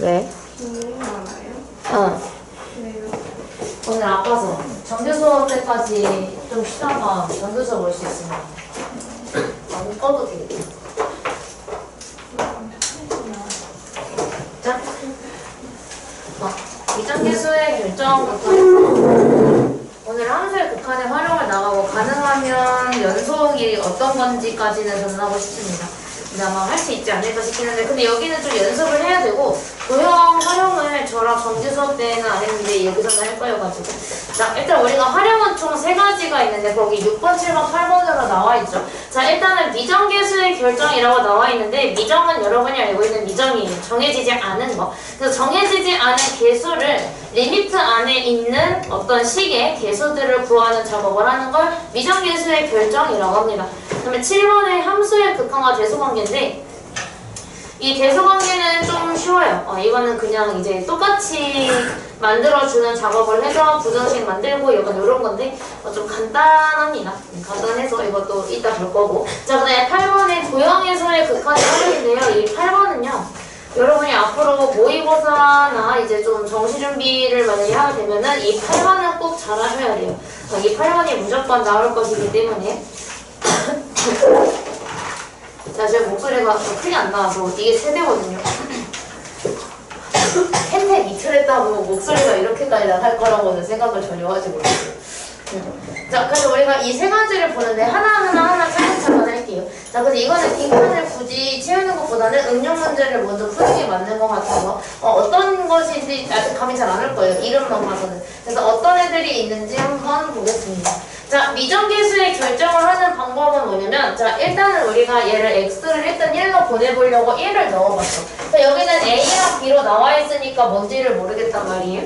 왜? 많아요? 왜요? 오늘 아파서 정규 수업 때까지 좀 쉬다가 정규 수업 올 수 있습니다. 안 꺼도 되겠다. 자, 이정기수의 결정부터 오늘 함수의 극한의 활용을 나가고 가능하면 연속이 어떤 건지까지는 전하고 싶습니다. 근데 아마 할 수 있지 않을까 싶긴 한데 근데 여기는 좀 연습을 해야 되고 도형 활용을 저랑 정규 수업 때는 안 했는데 여기서는 할 거여가지고 자 일단 우리가 활용은 총 3가지가 있는데 거기 6번, 7번, 8번으로 나와 있죠. 자 일단은 미정계수의 결정이라고 나와 있는데 미정은 여러분이 알고 있는 미정이에요. 정해지지 않은 거. 그래서 정해지지 않은 계수를 리미트 안에 있는 어떤 식의 계수들을 구하는 작업을 하는 걸 미정계수의 결정이라고 합니다. 그다음에 7번의 함수의 극한과 대수관계인데 이 대수관계는 좀 쉬워요. 이거는 그냥 이제 똑같이 만들어주는 작업을 해서 부정식 만들고 약간 이런 건데 좀 간단합니다. 간단해서 이것도 이따 볼 거고 자 그다음에 8번의 도형에서의 극한의 활용인데요. 이 8번은요. 여러분이 앞으로 모의고사나 이제 좀 정시 준비를 만약에 하게 되면은 이 8번은 꼭 잘 하셔야 돼요. 이 8번이 무조건 나올 것이기 때문에 자, 제 목소리가 좀 크게 안 나와서 이게 세대거든요. 혜택 이틀 했다고 목소리가 이렇게까지 나갈 거라고는 생각을 전혀 하지 못했어요. 자, 그래서 우리가 이 3가지를 보는데 하나 차근차근 할게요. 자, 그래서 이거는 빈칸을 굳이 채우는 것보다는 응용 문제를 먼저 푸는 게 맞는 것 같아서 어떤 것인지 아직 감이 잘 안 올 거예요. 이름만 봐서는. 그래서 어떤 애들이 있는지 한번 보겠습니다. 자, 미정계수의 결정을 하는 방법은 뭐냐면 자, 일단은 우리가 얘를 x를 일단 1로 보내보려고 1을 넣어봤어. 자, 여기는 a랑 b로 나와 있으니까 뭔지를 모르겠단 말이에요.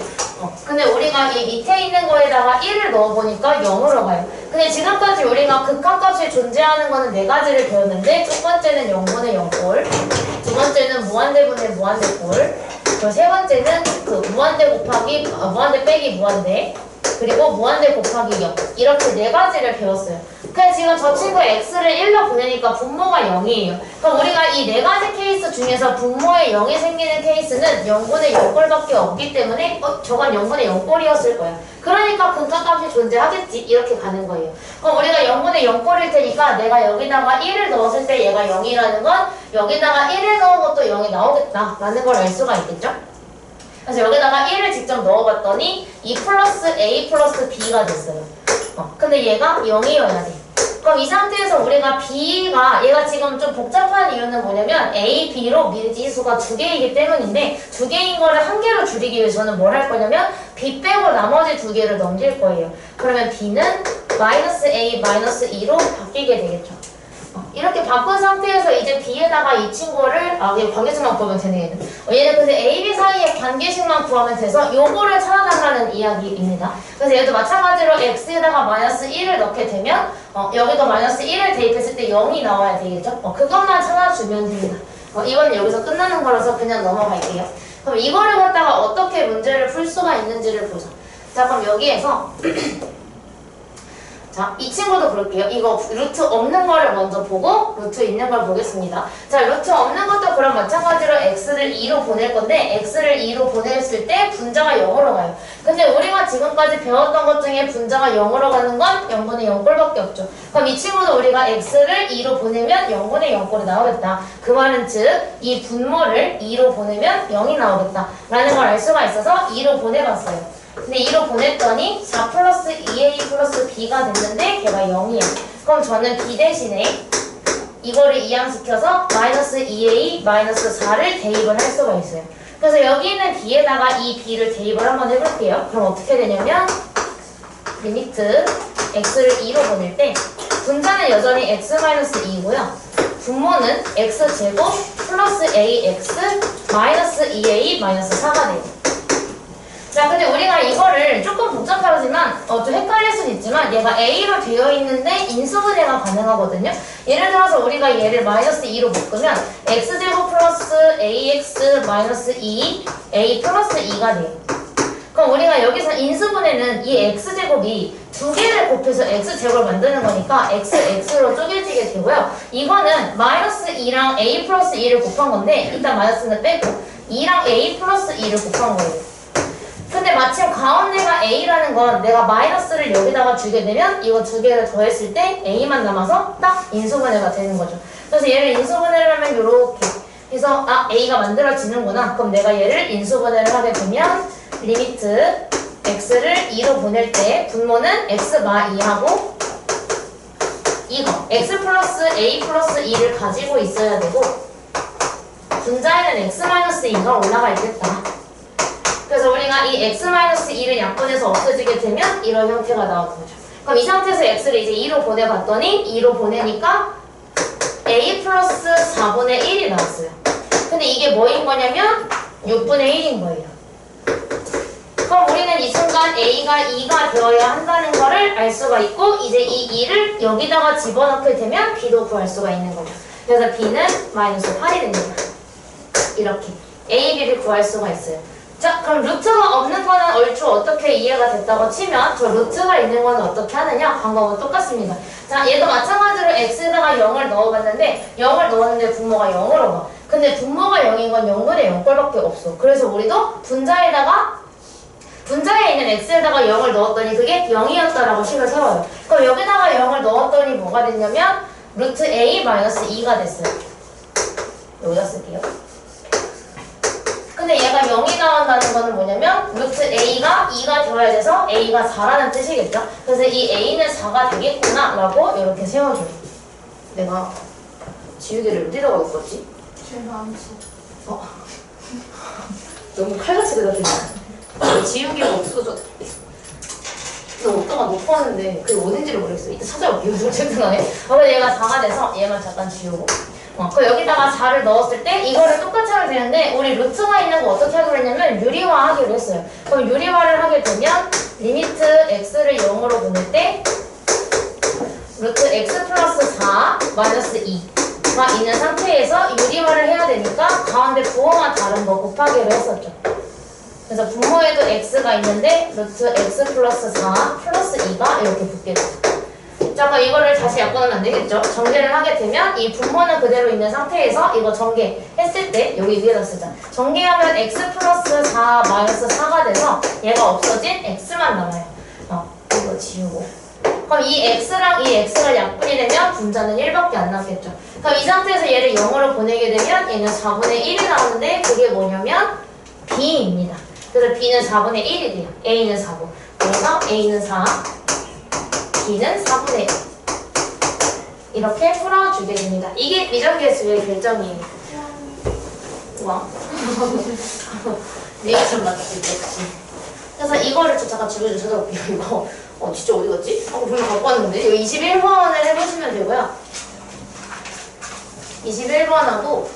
근데 우리가 이 밑에 있는 거에다가 1을 넣어보니까 0으로 가요. 근데 지금까지 우리가 극한값이 존재하는 거는 4가지를 배웠는데 첫 번째는 0분의 0꼴, 두 번째는 무한대분의 무한대꼴, 그리고 세 번째는 그 무한대 곱하기 무한대 빼기 무한대, 그리고 무한대 곱하기 0 이렇게 4가지를 배웠어요. 그냥 지금 저 친구의 x를 1로 보내니까 분모가 0이에요. 그럼 우리가 이 4가지 케이스 중에서 분모에 0이 생기는 케이스는 0분의 0꼴밖에 없기 때문에 저건 0분의 0꼴이었을 거야. 그러니까 근처값이 존재하겠지 이렇게 가는 거예요. 그럼 우리가 0분의 0꼴일 테니까 내가 여기다가 1을 넣었을 때 얘가 0이라는 건 여기다가 1을 넣은 것도 0이 나오겠다라는 걸 알 수가 있겠죠? 그래서 여기다가 1을 직접 넣어봤더니 2 플러스 a 플러스 b가 됐어요. 근데 얘가 0이어야 돼. 그럼 이 상태에서 우리가 b가 얘가 지금 좀 복잡한 이유는 뭐냐면 a, b로 미지수가 2개이기 때문인데 2개인 거를 1개로 줄이기 위해서는 뭘 할 거냐면 b 빼고 나머지 2개를 넘길 거예요. 그러면 b는 마이너스 a 마이너스 2로 바뀌게 되겠죠. 이렇게 바꾼 상태에서 이제 B에다가 이 친구를 그냥 관계식만 구하면 되네 얘는. 얘는 근데 A, B 사이의 관계식만 구하면 돼서 요거를 찾아달라는 이야기입니다. 그래서 얘도 마찬가지로 X에다가 마이너스 1을 넣게 되면 여기도 마이너스 1을 대입했을 때 0이 나와야 되겠죠? 그것만 찾아주면 됩니다. 이건 여기서 끝나는 거라서 그냥 넘어갈게요. 그럼 이거를 갖다가 어떻게 문제를 풀 수가 있는지를 보자. 자 그럼 여기에서 자, 이 친구도 볼게요. 이거 루트 없는 거를 먼저 보고 루트 있는 걸 보겠습니다. 자, 루트 없는 것도 그럼 마찬가지로 x를 2로 보낼 건데 x를 2로 보냈을 때 분자가 0으로 가요. 근데 우리가 지금까지 배웠던 것 중에 분자가 0으로 가는 건 0분의 0꼴밖에 없죠. 그럼 이 친구도 우리가 x를 2로 보내면 0분의 0꼴이 나오겠다. 그 말은 즉 이 분모를 2로 보내면 0이 나오겠다 라는 걸 알 수가 있어서 2로 보내봤어요. 근데 2로 보냈더니 4 플러스 2a 플러스 b가 됐는데 걔가 0이야. 그럼 저는 b 대신에 이거를 이항시켜서 마이너스 2a 마이너스 4를 대입을 할 수가 있어요. 그래서 여기 있는 b에다가 이 b를 대입을 한번 해볼게요. 그럼 어떻게 되냐면 리미트 x를 2로 보낼 때 분자는 여전히 x 마이너스 2고요. 분모는 x제곱 플러스 ax 마이너스 2a 마이너스 4가 돼요. 자, 근데 우리가 이거를 조금 복잡하지만 좀 헷갈릴 수는 있지만 얘가 a로 되어 있는데 인수분해가 가능하거든요. 예를 들어서 우리가 얘를 마이너스 2로 묶으면 x제곱 플러스 ax 마이너스 2 a 플러스 2가 돼요. 그럼 우리가 여기서 인수분해는 이 x제곱이 2개를 곱해서 x제곱을 만드는 거니까 x로 쪼개지게 되고요. 이거는 마이너스 2랑 a 플러스 2를 곱한 건데 일단 마이너스는 빼고 2랑 a 플러스 2를 곱한 거예요. 근데 마침 가운데가 a라는 건 내가 마이너스를 여기다가 주게 되면 이거 두 개를 더했을 때 a만 남아서 딱 인수분해가 되는 거죠. 그래서 얘를 인수분해를 하면 요렇게 그래서 a가 만들어지는구나. 그럼 내가 얘를 인수분해를 하게 되면 리미트 x를 2로 보낼 때 분모는 x 마 2하고 이거 x 플러스 a 플러스 2를 가지고 있어야 되고 분자에는 x 마이너스 2가 올라가 있겠다. 그래서 우리가 이 x-2를 약분해서 없어지게 되면 이런 형태가 나오는 거죠. 그럼 이 상태에서 x를 이제 2로 보내봤더니 2로 보내니까 a 플러스 4분의 1이 나왔어요. 근데 이게 뭐인 거냐면 6분의 1인 거예요. 그럼 우리는 이 순간 a가 2가 되어야 한다는 거를 알 수가 있고 이제 이 2를 여기다가 집어넣게 되면 b도 구할 수가 있는 거죠. 그래서 b는 마이너스 8이 됩니다. 이렇게 a, b를 구할 수가 있어요. 자, 그럼 루트가 없는 거는 얼추 어떻게 이해가 됐다고 치면 저 루트가 있는 거는 어떻게 하느냐? 방법은 똑같습니다. 자, 얘도 마찬가지로 x에다가 0을 넣어봤는데 0을 넣었는데 분모가 0으로 가. 근데 분모가 0인 건 0분의 0꼴밖에 없어. 그래서 우리도 분자에 있는 x에다가 0을 넣었더니 그게 0이었다라고 식을 세워요. 그럼 여기다가 0을 넣었더니 뭐가 됐냐면 루트 a 마이너스 2가 됐어요. 여기다 쓸게요. 근데 얘가 0이 나온다는 거는 뭐냐면 루트 a가 2가 되어야 돼서 a가 4라는 뜻이겠죠? 그래서 이 a는 4가 되겠구나 라고 이렇게 세워줘요. 내가 지우개를 어디다가 놓았지? 제가 안 써. 너무 칼같이 그려졌네. 지우개가 없어졌어. 너 어디다가 놓고 왔는데 그게 어딘지를 모르겠어. 이따 찾아올게요. 좀 죄송하네. 그래서 얘가 4가 돼서 얘만 잠깐 지우고 그 여기다가 4를 넣었을 때 이거를 똑같이 하면 되는데 우리 루트가 있는 거 어떻게 하기로 했냐면 유리화 하기로 했어요. 그럼 유리화를 하게 되면 리미트 x를 0으로 보낼 때 루트 x 플러스 4 마이너스 2가 있는 상태에서 유리화를 해야 되니까 가운데 부호만 다른 거 곱하기로 했었죠. 그래서 분모에도 x가 있는데 루트 x 플러스 4 플러스 2가 이렇게 붙게 돼요. 자, 그럼 이거를 다시 약분하면 안 되겠죠? 전개를 하게 되면 이 분모는 그대로 있는 상태에서 이거 전개했을 때 여기 위에다 쓰자. 전개하면 x 플러스 4 마이너스 4가 돼서 얘가 없어진 x만 남아요. 이거 지우고. 그럼 이 x랑 이 x가 약분이 되면 분자는 1밖에 안 남겠죠. 그럼 이 상태에서 얘를 0으로 보내게 되면 얘는 4분의 1이 나오는데 그게 뭐냐면 b입니다. 그래서 b는 4분의 1이 돼요. a는 4고. 그래서 a는 4. b는 4분의 1 이렇게 풀어주게 됩니다. 이게 미적계수의 결정이에요. 우와. 리액션 맞지? 역시. 그래서 이거를 잠깐 주변에 찾아볼게요. 이거 진짜 어디 갔지? 분명 갖고 왔는데 이거 21번을 해보시면 되고요. 21번하고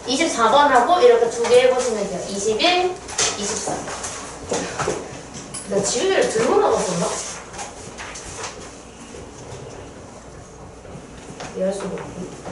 24번하고 이렇게 두 개 해보시면 돼요. 21, 24. 내가 지우개를 들고 나갔었나? 이해할 수가 없고.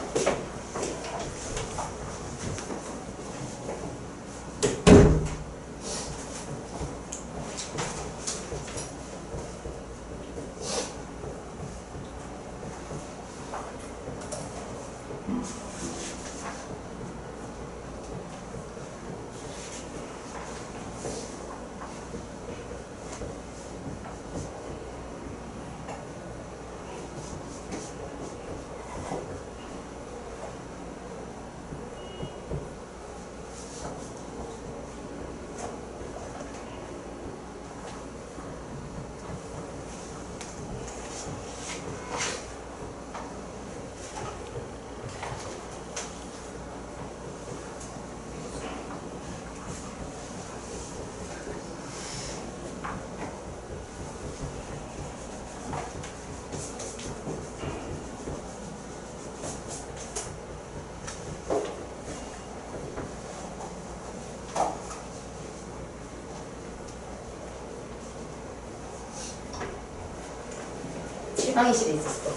실망의실에 있었어.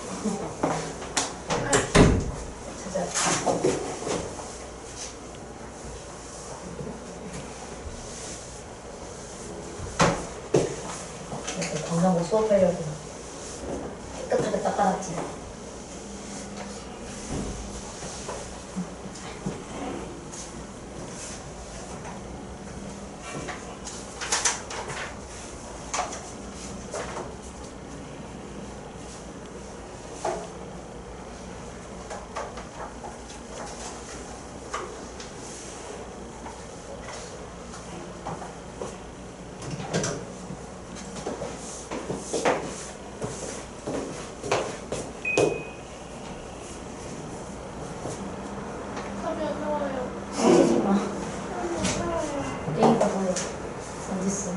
찾아. 이렇게 강남고 수업하려고 깨끗하게 닦아놨지. 어딨어?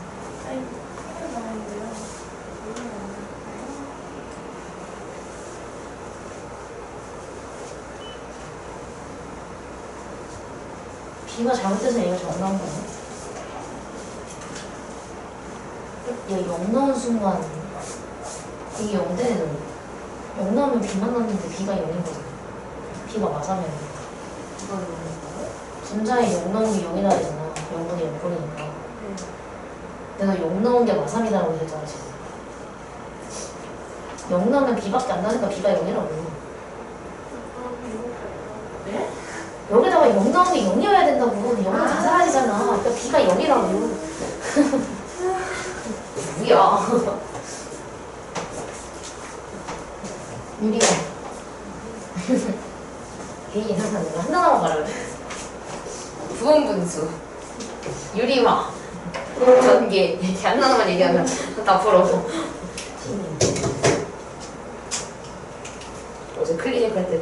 아니, 이거 나왔는데요. 이거 나왔나요? B가 잘못돼서 얘가 정 나온 거야. 얘 0 넣은 순간 이게 0 되네. 0 나오면 B만 넣는데 B가 0인 거잖아. B가 맞으면 분자에 0 넣은 게 0이라 했잖아. 0분의 0분이니까. 내가 0 넣은 게 마삼이라고 했잖아 지금. 0 넣으면 B밖에 안 나니까 B가 0이라고. 네? 여기다가 0 넣은 게 0이어야 된다고. 0은 다 사라지잖아. 그러니까 B가 0이라고. 뭐야. 유리가. 개인 항상 내가 하나만 말하래. 부분분수. 유리화. 전개. 이렇게 하나만 얘기하면 다 풀어. 어제 클리닉 할 때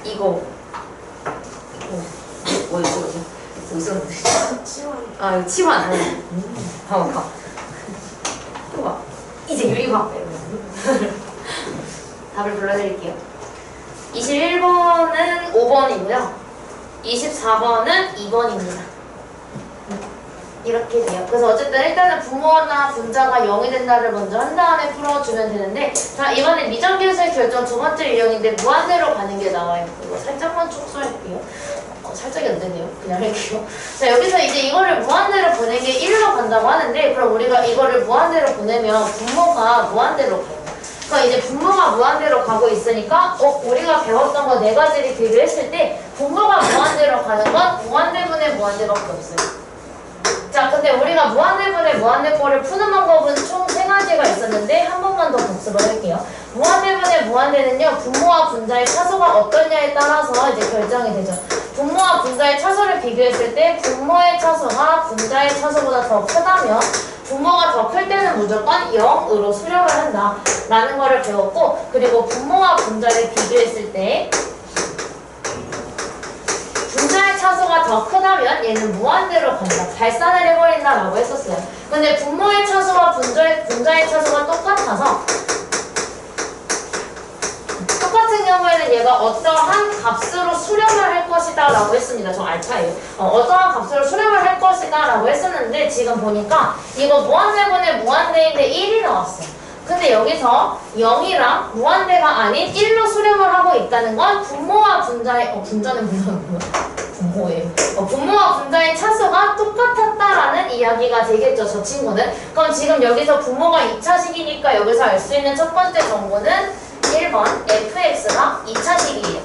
이거 뭐 있었는데? 치원. 아 이거 치환. 봐봐. 봐. 이제 유리화. 답을 불러드릴게요. 21번은 5번이고요. 24번은 2번입니다. 이렇게 돼요. 그래서 어쨌든 일단은 분모나 분자가 0이 된다를 먼저 한 다음에 풀어주면 되는데, 자 이번에 미정계수의 결정 두 번째 유형인데 무한대로 가는 게 나와요. 이거 살짝만 축소할게요. 살짝이 안 되네요. 그냥 할게요. 자 여기서 이제 이거를 무한대로 보낸 게 1로 간다고 하는데, 그럼 우리가 이거를 무한대로 보내면 분모가 무한대로 가요. 그러니까 이제 분모가 무한대로 가고 있으니까 우리가 배웠던 거 네 가지를 비교했을 때 분모가 무한대로 가는 건 무한대분의 무한대밖에 없어요. 자 근데 우리가 무한대분의 무한대꼴을 푸는 방법은 총 3가지가 있었는데 한 번만 더 복습을 할게요. 무한대분의 무한대는요 분모와 분자의 차수가 어떠냐에 따라서 이제 결정이 되죠. 분모와 분자의 차수를 비교했을 때 분모의 차수가 분자의 차수보다 더 크다면 분모가 더 클 때는 무조건 0으로 수렴을 한다 라는 거를 배웠고, 그리고 분모와 분자를 비교했을 때 분자의 차수가 더 크다면 얘는 무한대로 간다, 발산을 해버린다 라고 했었어요. 근데 분모의 차수와 분자의 차수가 똑같아서 똑같은 경우에는 얘가 어떠한 값으로 수렴을 할 것이다 라고 했습니다. 저 알파예요. 어떠한 값으로 수렴을 할 것이다 라고 했었는데, 지금 보니까 이거 무한대분의 무한대인데 1이 나왔어요. 근데 여기서 0이랑 무한대가 아닌 1로 수렴을 하고 있다는 건 분모와 분자의 분자는 뭐야? 분모예요. 분모와 분자의 차수가 똑같았다라는 이야기가 되겠죠, 저 친구는. 그럼 지금 여기서 분모가 2차식이니까 여기서 알 수 있는 첫 번째 정보는 1번 fx가 2차식이에요.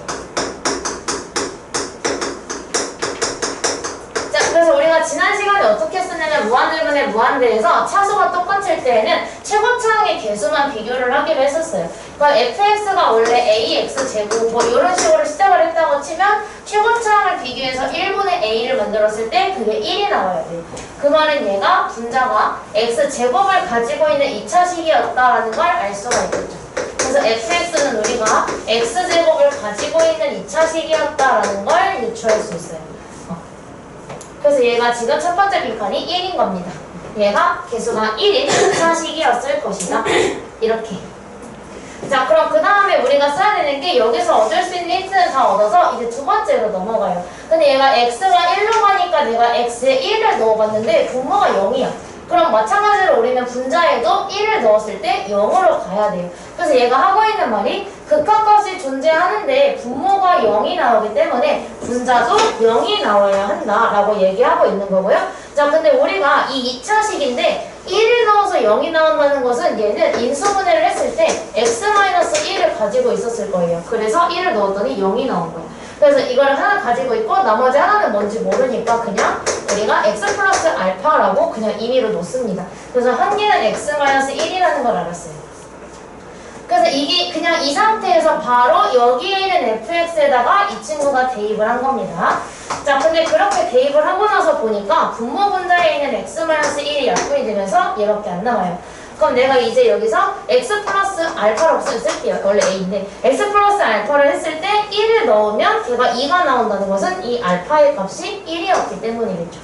자, 그래서 우리가 지난 시간에 어떻게 했었냐면 무한대분의 무한대에서 차수가 똑같을 때에는 최고차항의 개수만 비교를 하기로 했었어요. 그럼 fx가 원래 ax제곱 뭐 이런 식으로 시작을 했다고 치면 최고차항을 비교해서 1분의 a를 만들었을 때 그게 1이 나와야 돼요. 그 말은 얘가 분자가 x제곱을 가지고 있는 2차식이었다라는 걸 알 수가 있겠죠. 그래서 fx는 우리가 x제곱을 가지고 있는 2차식이었다라는 걸 유추할 수 있어요. 그래서 얘가 지금 첫 번째 빈칸이 1인 겁니다. 얘가 개수가 1인 2차식이었을 것이다. 이렇게. 자, 그럼 그 다음에 우리가 써야 되는 게 여기서 얻을 수 있는 힌트는 다 얻어서 이제 두 번째로 넘어가요. 근데 얘가 x가 1로 가니까 내가 x에 1을 넣어봤는데 분모가 0이야. 그럼 마찬가지로 우리는 분자에도 1을 넣었을 때 0으로 가야 돼요. 그래서 얘가 하고 있는 말이 극한값이 존재하는데 분모가 0이 나오기 때문에 분자도 0이 나와야 한다라고 얘기하고 있는 거고요. 자, 근데 우리가 이 2차식인데 1을 넣어서 0이 나온다는 것은 얘는 인수분해를 했을 때 x-1을 가지고 있었을 거예요. 그래서 1을 넣었더니 0이 나온 거예요. 그래서 이걸 하나 가지고 있고 나머지 하나는 뭔지 모르니까 그냥 우리가 x 플러스 알파라고 그냥 임의로 놓습니다. 그래서 한 개는 x-1이라는 걸 알았어요. 그래서 이게 그냥 이 상태에서 바로 여기에 있는 fx에다가 이 친구가 대입을 한 겁니다. 자, 근데 그렇게 대입을 하고 나서 보니까 분모 분자에 있는 x-1이 약분이 되면서 얘밖에 안 남아요. 그럼 내가 이제 여기서 x 플러스 알파를 쓸게요. 원래 a인데 x 플러스 알파를 했을 때 1을 넣으면 걔가 2가 나온다는 것은 이 알파의 값이 1이었기 때문이겠죠.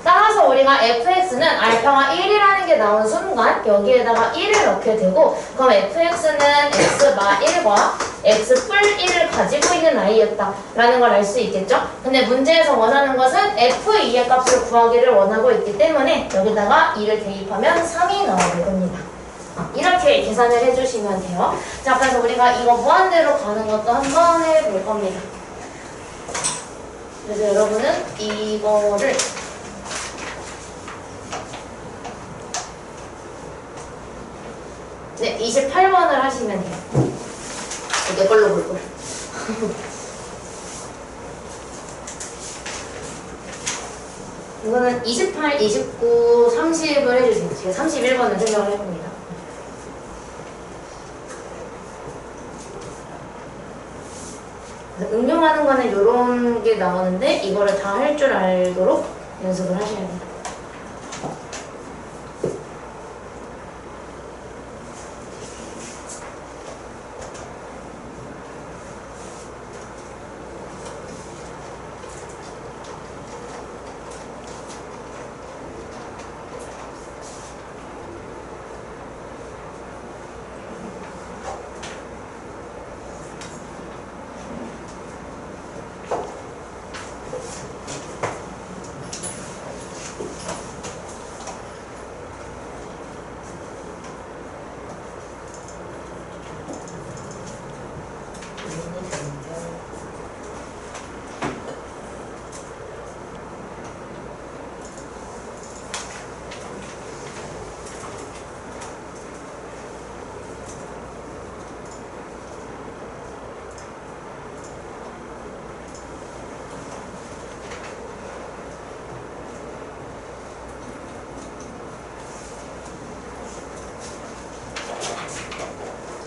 따라서 우리가 우리가 fx는 알파가 1이라는 게 나온 순간 여기에다가 1을 넣게 되고, 그럼 fx는 x마 1과 x 뿔 1을 가지고 있는 아이였다 라는 걸 알 수 있겠죠? 근데 문제에서 원하는 것은 f2의 값을 구하기를 원하고 있기 때문에 여기다가 2를 대입하면 3이 나오게 됩니다. 이렇게 계산을 해주시면 돼요. 자, 그래서 우리가 이거 무한대로 가는 것도 한번 해볼 겁니다. 그래서 여러분은 이거를 네, 28번을 하시면 돼요. 내 걸로 볼 걸. 이거는 28, 29, 30을 해주세요. 제가 31번을 생각을 해봅니다. 응용하는 거는 이런 게 나오는데 이거를 다 할 줄 알도록 연습을 하셔야 돼요.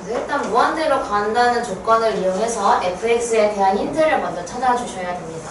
일단 무한대로 간다는 조건을 이용해서 fx에 대한 힌트를 먼저 찾아주셔야 됩니다.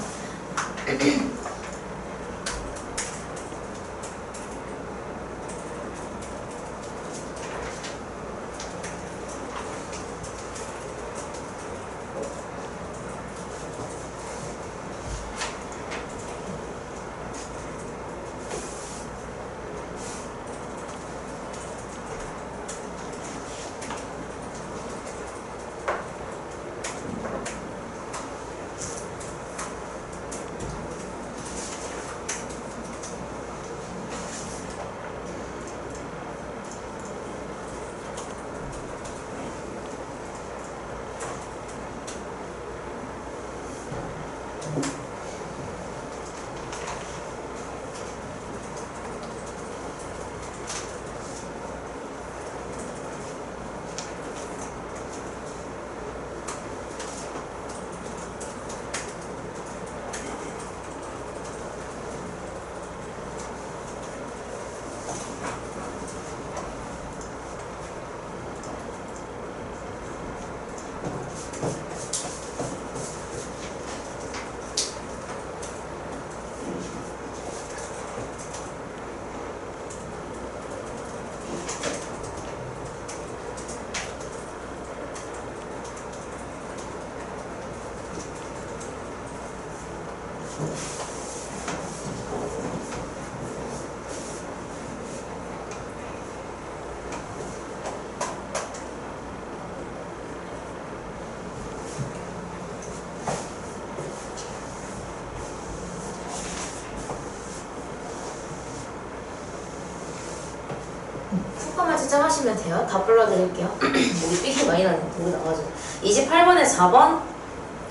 측정하시면 돼요. 다 불러드릴게요. 목이 삐게 많이 나네. 목이 나가지고. 28번에 4번,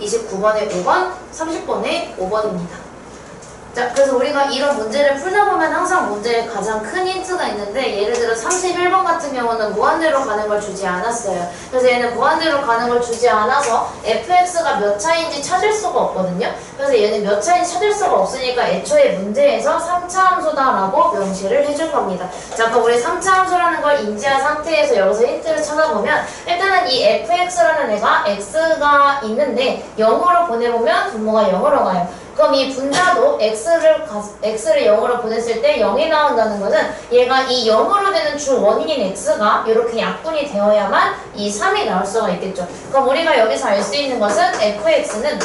29번에 5번, 30번에 5번입니다. 자, 그래서 우리가 이런 문제를 풀다 보면 항상 문제에 가장 큰 힌트가 있는데, 예를 들어 31번 같은 경우는 무한대로 가는 걸 주지 않았어요. 그래서 얘는 무한대로 가는 걸 주지 않아서 fx가 몇 차인지 찾을 수가 없거든요. 그래서 얘는 몇 차인지 찾을 수가 없으니까 애초에 문제에서 3차 함수다라고 명시를 해준 겁니다. 자, 그럼 우리 3차 함수라는 걸 인지한 상태에서 여기서 힌트를 찾아보면, 일단은 이 fx라는 애가 x가 있는데 0으로 보내보면 분모가 0으로 가요. 그럼 이 분자도 x를 0으로 보냈을 때 0이 나온다는 것은 얘가 이 0으로 되는 주 원인인 x가 이렇게 약분이 되어야만 이 3이 나올 수가 있겠죠. 그럼 우리가 여기서 알 수 있는 것은 fx는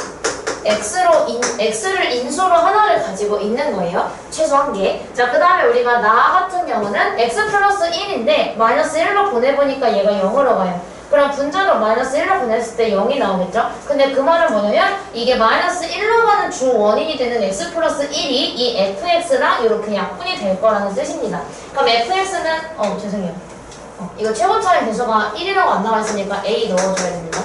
x를 인수로 하나를 가지고 있는 거예요. 최소 한 개. 자, 그 다음에 우리가 나 같은 경우는 x 플러스 1인데 마이너스 1로 보내보니까 얘가 0으로 가요. 그럼 분자로 마이너스 1로 보냈을 때 0이 나오겠죠? 근데 그 말은 뭐냐면 이게 마이너스 1로 가는 주 원인이 되는 x 플러스 1이 이 fx랑 이렇게 약분이 될 거라는 뜻입니다. 그럼 fx는 죄송해요. 이거 최고차의 개수가 1이라고 안 나와 있으니까 a 넣어줘야 됩니다.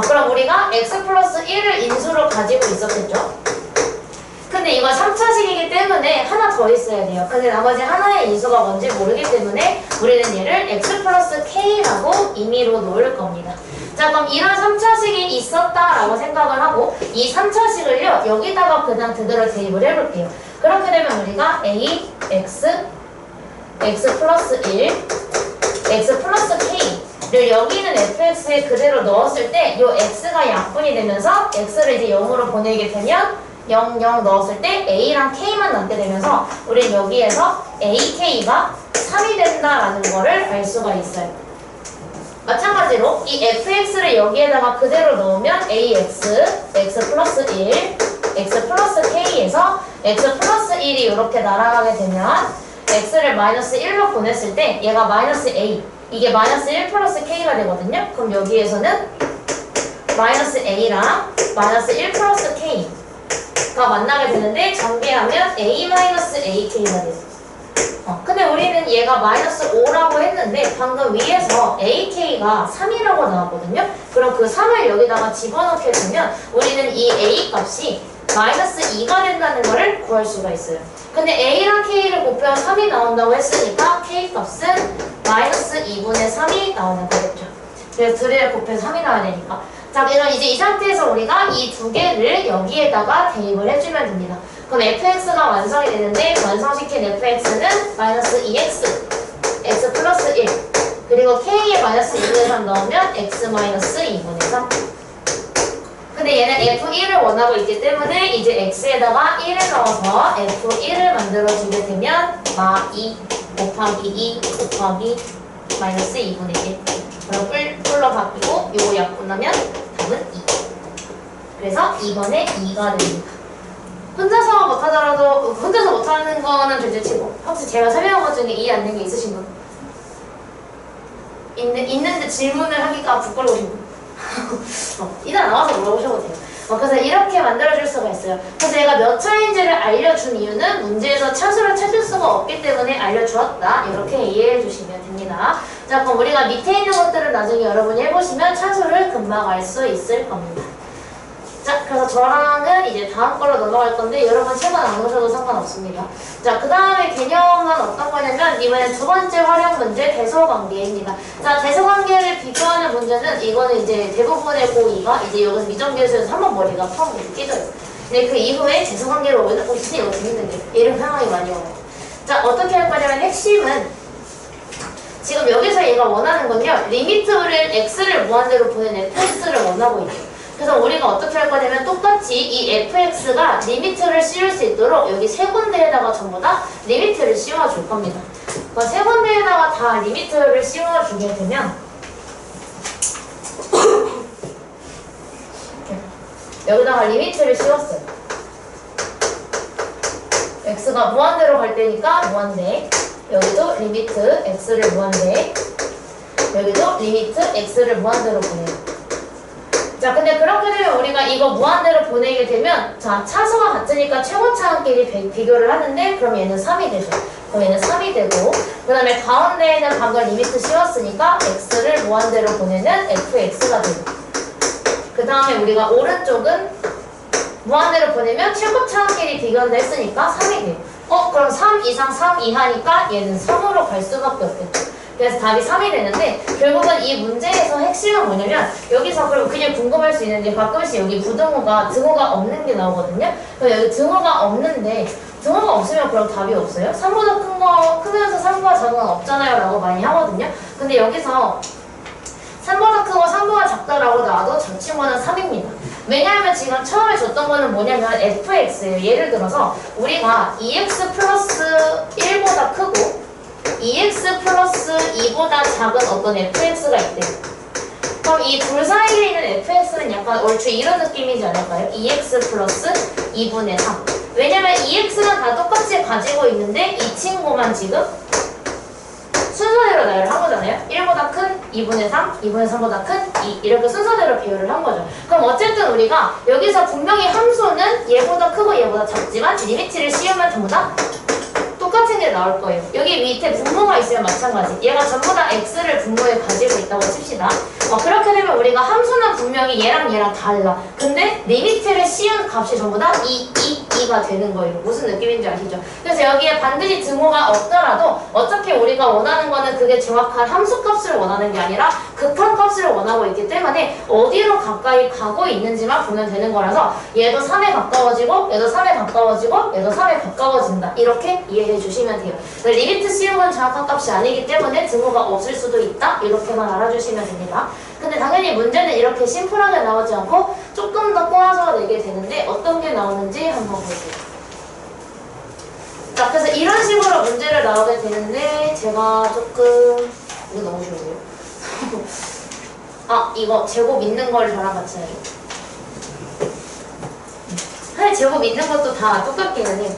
그럼 우리가 x 플러스 1을 인수로 가지고 있었겠죠? 근데 이거 3차식이기 때문에 하나 더 있어야 돼요. 근데 나머지 하나의 인수가 뭔지 모르기 때문에 우리는 얘를 x 플러스 k라고 임의로 놓을 겁니다. 자, 그럼 이런 3차식이 있었다라고 생각을 하고 이 3차식을요 여기다가 그냥 그대로 대입을 해볼게요. 그렇게 되면 우리가 a, x 플러스 1, x 플러스 k를 여기 있는 fx에 그대로 넣었을 때 이 x가 약분이 되면서 x를 이제 0으로 보내게 되면 0, 0 넣었을 때 a랑 k만 남게 되면서 우리는 여기에서 ak가 3이 된다라는 거를 알 수가 있어요. 마찬가지로 이 fx를 여기에다가 그대로 넣으면 ax, x 플러스 1, x 플러스 k에서 x 플러스 1이 이렇게 날아가게 되면 x를 마이너스 1로 보냈을 때 얘가 마이너스 a, 이게 마이너스 1 플러스 k가 되거든요. 그럼 여기에서는 마이너스 a랑 마이너스 1 플러스 k가 만나게 되는데 정비하면 a 마이너스 ak가 돼요. 근데 우리는 얘가 마이너스 5라고 했는데 방금 위에서 ak가 3이라고 나왔거든요. 그럼 그 3을 여기다가 집어넣게 되면 우리는 이 a 값이 마이너스 2가 된다는 거를 구할 수가 있어요. 근데 a랑 k를 곱하면 3이 나온다고 했으니까 k 값은 마이너스 2분의 3이 나오는 거겠죠. 그래서 둘을 곱해서 3이 나와야 되니까. 자, 그럼 이제 이 상태에서 우리가 이 두 개를 여기에다가 대입을 해주면 됩니다. 그럼 fx가 완성이 되는데 완성시킨 fx는 마이너스 2x, x 플러스 1 그리고 k에 마이너스 2분의 3 넣으면 x 마이너스 2분의 3. 근데 얘는 f1을 원하고 있기 때문에 이제 x에다가 1을 넣어서 f1을 만들어주게 되면 마2 곱하기 2 곱하기 마이너스 2분의 1. 그럼 뿔로 바뀌고 요거 약분하면 답은 2. 그래서 2번에 2가 됩니다. 혼자서 못하더라도 혼자서 못하는 거는 둘째치고 혹시 제가 설명한 것 중에 이해 안 된 게 있으신 분? 있는데 질문을 하기가 부끄러우신 분? 이따 나와서 물어보셔도 돼요. 그래서 이렇게 만들어줄 수가 있어요. 그래서 얘가 몇 차인지를 알려준 이유는 문제에서 차수를 찾을 수가 없기 때문에 알려주었다. 이렇게 이해해 주시면 됩니다. 자, 그럼 우리가 밑에 있는 것들을 나중에 여러분이 해보시면 차수를 금방 알 수 있을 겁니다. 자, 그래서 저랑은 이제 다음 걸로 넘어갈 건데 여러분 책은 안 오셔도 상관없습니다. 자, 그 다음에 개념은 어떤 거냐면 이번엔 두 번째 활용 문제 대소관계입니다. 자, 대소관계를 비교하는 문제는 이거는 이제 대부분의 고2가 이제 여기서 미정계수에서 한번 머리가 펑 깨져요. 근데 그 이후에 대소관계로 오면 진짜 이거 재밌는 게 이런 상황이 많이 와요. 자, 어떻게 할 거냐면 핵심은 지금 여기서 얘가 원하는 건요. 리미트를 x를 무한대로 보낸 fx를 원하고 있어요. 그래서 우리가 어떻게 할 거냐면 똑같이 이 fx가 리미트를 씌울 수 있도록 여기 세 군데에다가 전부 다 리미트를 씌워줄 겁니다. 그러니까 세 군데에다가 다 리미트를 씌워주게 되면 여기다가 리미트를 씌웠어요. x가 무한대로 갈 때니까 무한대, 여기도 리미트 x를 무한대, 여기도 리미트 x를 무한대로 보내요. 자, 근데 그렇게 되면 우리가 이거 무한대로 보내게 되면 자, 차수가 같으니까 최고차끼리 비교를 하는데 그럼 얘는 3이 되죠. 그럼 얘는 3이 되고 그 다음에 가운데에는 방금 리미트 씌웠으니까 x를 무한대로 보내는 fx가 되고 그 다음에 우리가 오른쪽은 무한대로 보내면 최고차끼리 비교를 했으니까 3이 돼요. 그럼 3 이상 3 이하니까 얘는 3으로 갈 수밖에 없겠죠. 그래서 답이 3이 되는데 결국은 이 문제에서 핵심은 뭐냐면 여기서 그럼 그냥 궁금할 수 있는데 가끔씩 여기 부등호가 등호가 없는 게 나오거든요. 그럼 여기 등호가 없는데 등호가 없으면 그럼 답이 없어요? 3보다 큰 거 크면서 3보다 작은 건 없잖아요 라고 많이 하거든요. 근데 여기서 3보다 크고 3보다 작다라고 나와도 저 친구는 3입니다. 왜냐하면 지금 처음에 줬던 거는 뭐냐면 fx예요. 예를 들어서 우리가 2x 플러스 1보다 크고 2x 플러스 2보다 작은 어떤 fx가 있대요. 그럼 이 둘 사이에 있는 fx는 약간 얼추 이런 느낌이지 않을까요? 2x 플러스 2분의 3. 왜냐면 2x는 다 똑같이 가지고 있는데 이 친구만 지금 순서대로 나열을 한 거잖아요. 1보다 큰 2분의 3, 2분의 3보다 큰 2 이렇게 순서대로 배열을 한 거죠. 그럼 어쨌든 우리가 여기서 분명히 함수는 얘보다 크고 얘보다 작지만 리미트를 씌우면 전부 다 똑같은 게 나올 거예요. 여기 밑에 분모가 있으면 마찬가지. 얘가 전부 다 x를 분모에 가지고 있다고 칩시다. 그렇게 되면 우리가 함수는 분명히 얘랑 달라. 근데 리미트를 씌운 값이 전부 다 2가 되는 거예요. 무슨 느낌인지 아시죠? 그래서 여기에 반드시 등호가 없더라도 어차피 우리가 원하는 거는 그게 정확한 함수 값을 원하는 게 아니라 극한 값을 원하고 있기 때문에 어디로 가까이 가고 있는지만 보면 되는 거라서 얘도 3에 가까워지고 얘도 3에 가까워지고 얘도 3에 가까워진다. 이렇게 이해해 주시면 돼요. 리미트 씌운 건 정확한 값이 아니기 때문에 등호가 없을 수도 있다. 이렇게만 알아주시면 됩니다. 근데 당연히 문제는 이렇게 심플하게 나오지 않고 조금 더 꼬아서 내게 되는데 어떤 게 나오는지 한번 볼게요. 자, 그래서 이런 식으로 문제를 나오게 되는데 제가 조금 이거 너무 쉬운데요? 이거 제곱 있는 걸 저랑 같이 해요. 사실 제곱 있는 것도 다 똑같기는 해요.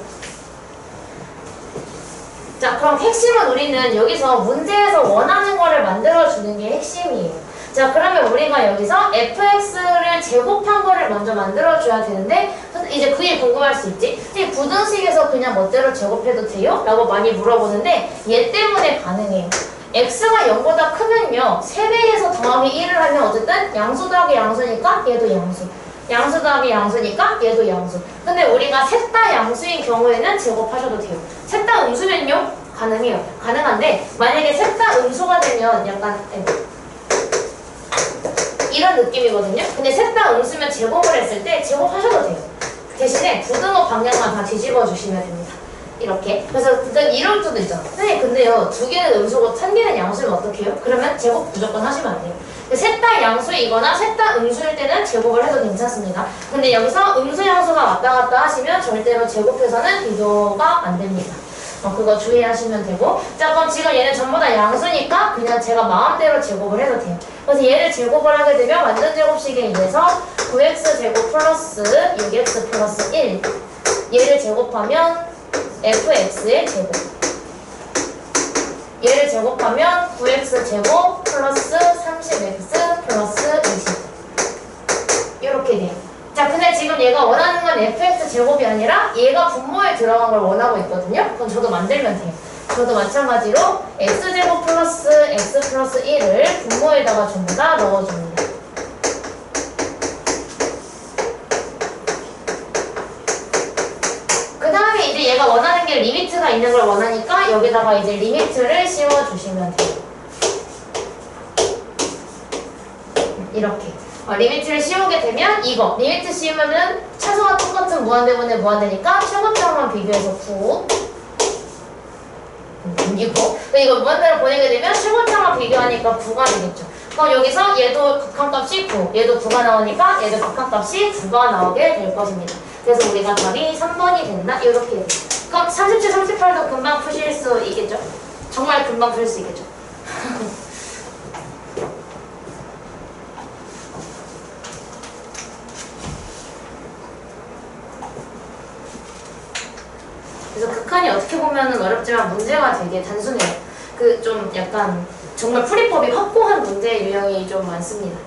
자, 그럼 핵심은 우리는 여기서 문제에서 원하는 거를 만들어주는 게 핵심이에요. 자, 그러면 우리가 여기서 fx를 제곱한 거를 먼저 만들어줘야 되는데 이제 그게 궁금할 수 있지? 이 부등식에서 그냥 멋대로 제곱해도 돼요? 라고 많이 물어보는데 얘 때문에 가능해요. x가 0보다 크면요 3배에서 더하기 1을 하면 어쨌든 양수 더하기 양수니까 얘도 양수, 양수 더하기 양수니까 얘도 양수. 근데 우리가 셋 다 양수인 경우에는 제곱하셔도 돼요. 셋 다 음수면요? 가능해요. 가능한데 만약에 셋 다 음수가 되면 약간 이런 느낌이거든요. 근데 셋 다 음수면 제곱을 했을 때 제곱하셔도 돼요. 대신에 부등호 방향만 다 뒤집어 주시면 됩니다. 이렇게. 그래서 일단 이럴 수도 있잖아. 선생님 근데요 2개는 음수고 1개는 양수면 어떡해요? 그러면 제곱 무조건 하시면 안 돼요. 셋 다 양수이거나 셋 다 음수일 때는 제곱을 해도 괜찮습니다. 근데 여기서 음수 양수가 왔다 갔다 하시면 절대로 제곱해서는 비교가 안 됩니다. 그거 주의하시면 되고. 자, 그럼 지금 얘는 전부 다 양수니까 그냥 제가 마음대로 제곱을 해도 돼요. 그래서 얘를 제곱을 하게 되면 완전 제곱식에 의해서 9x제곱 플러스 6x 플러스 1 얘를 제곱하면 fx의 제곱, 얘를 제곱하면 9x제곱 플러스 30x 플러스 20 이렇게 돼요. 자, 근데 지금 얘가 원하는 건 fx제곱이 아니라 얘가 분모에 들어간 걸 원하고 있거든요. 그럼 저도 만들면 돼요. 저도 마찬가지로 x제곱 플러스 x 플러스 1을 분모에다가 전부 다 넣어줍니다. 그 다음에 이제 얘가 원하는 게 리미트가 있는 걸 원하니까 여기다가 이제 리미트를 씌워주시면 돼요. 이렇게. 리미트를 씌우게 되면 이거 리미트 씌우면은 차수가 똑같은 무한대분의 무한대니까 최고점만 비교해서 9 이거 무한대로 보내게 되면 최고점만 비교하니까 9가 되겠죠. 그럼 여기서 얘도 극한값이 9 얘도 9가 나오니까 얘도 극한값이 9가 나오게 될 것입니다. 그래서 우리가 답이 3번이 된다 이렇게 돼요. 그럼 37, 38도 금방 푸실 수 있겠죠? 정말 금방 풀 수 있겠죠? 그래서 극한이 어떻게 보면은 어렵지만 문제가 되게 단순해요. 그 좀 약간 정말 풀이법이 확고한 문제 유형이 좀 많습니다.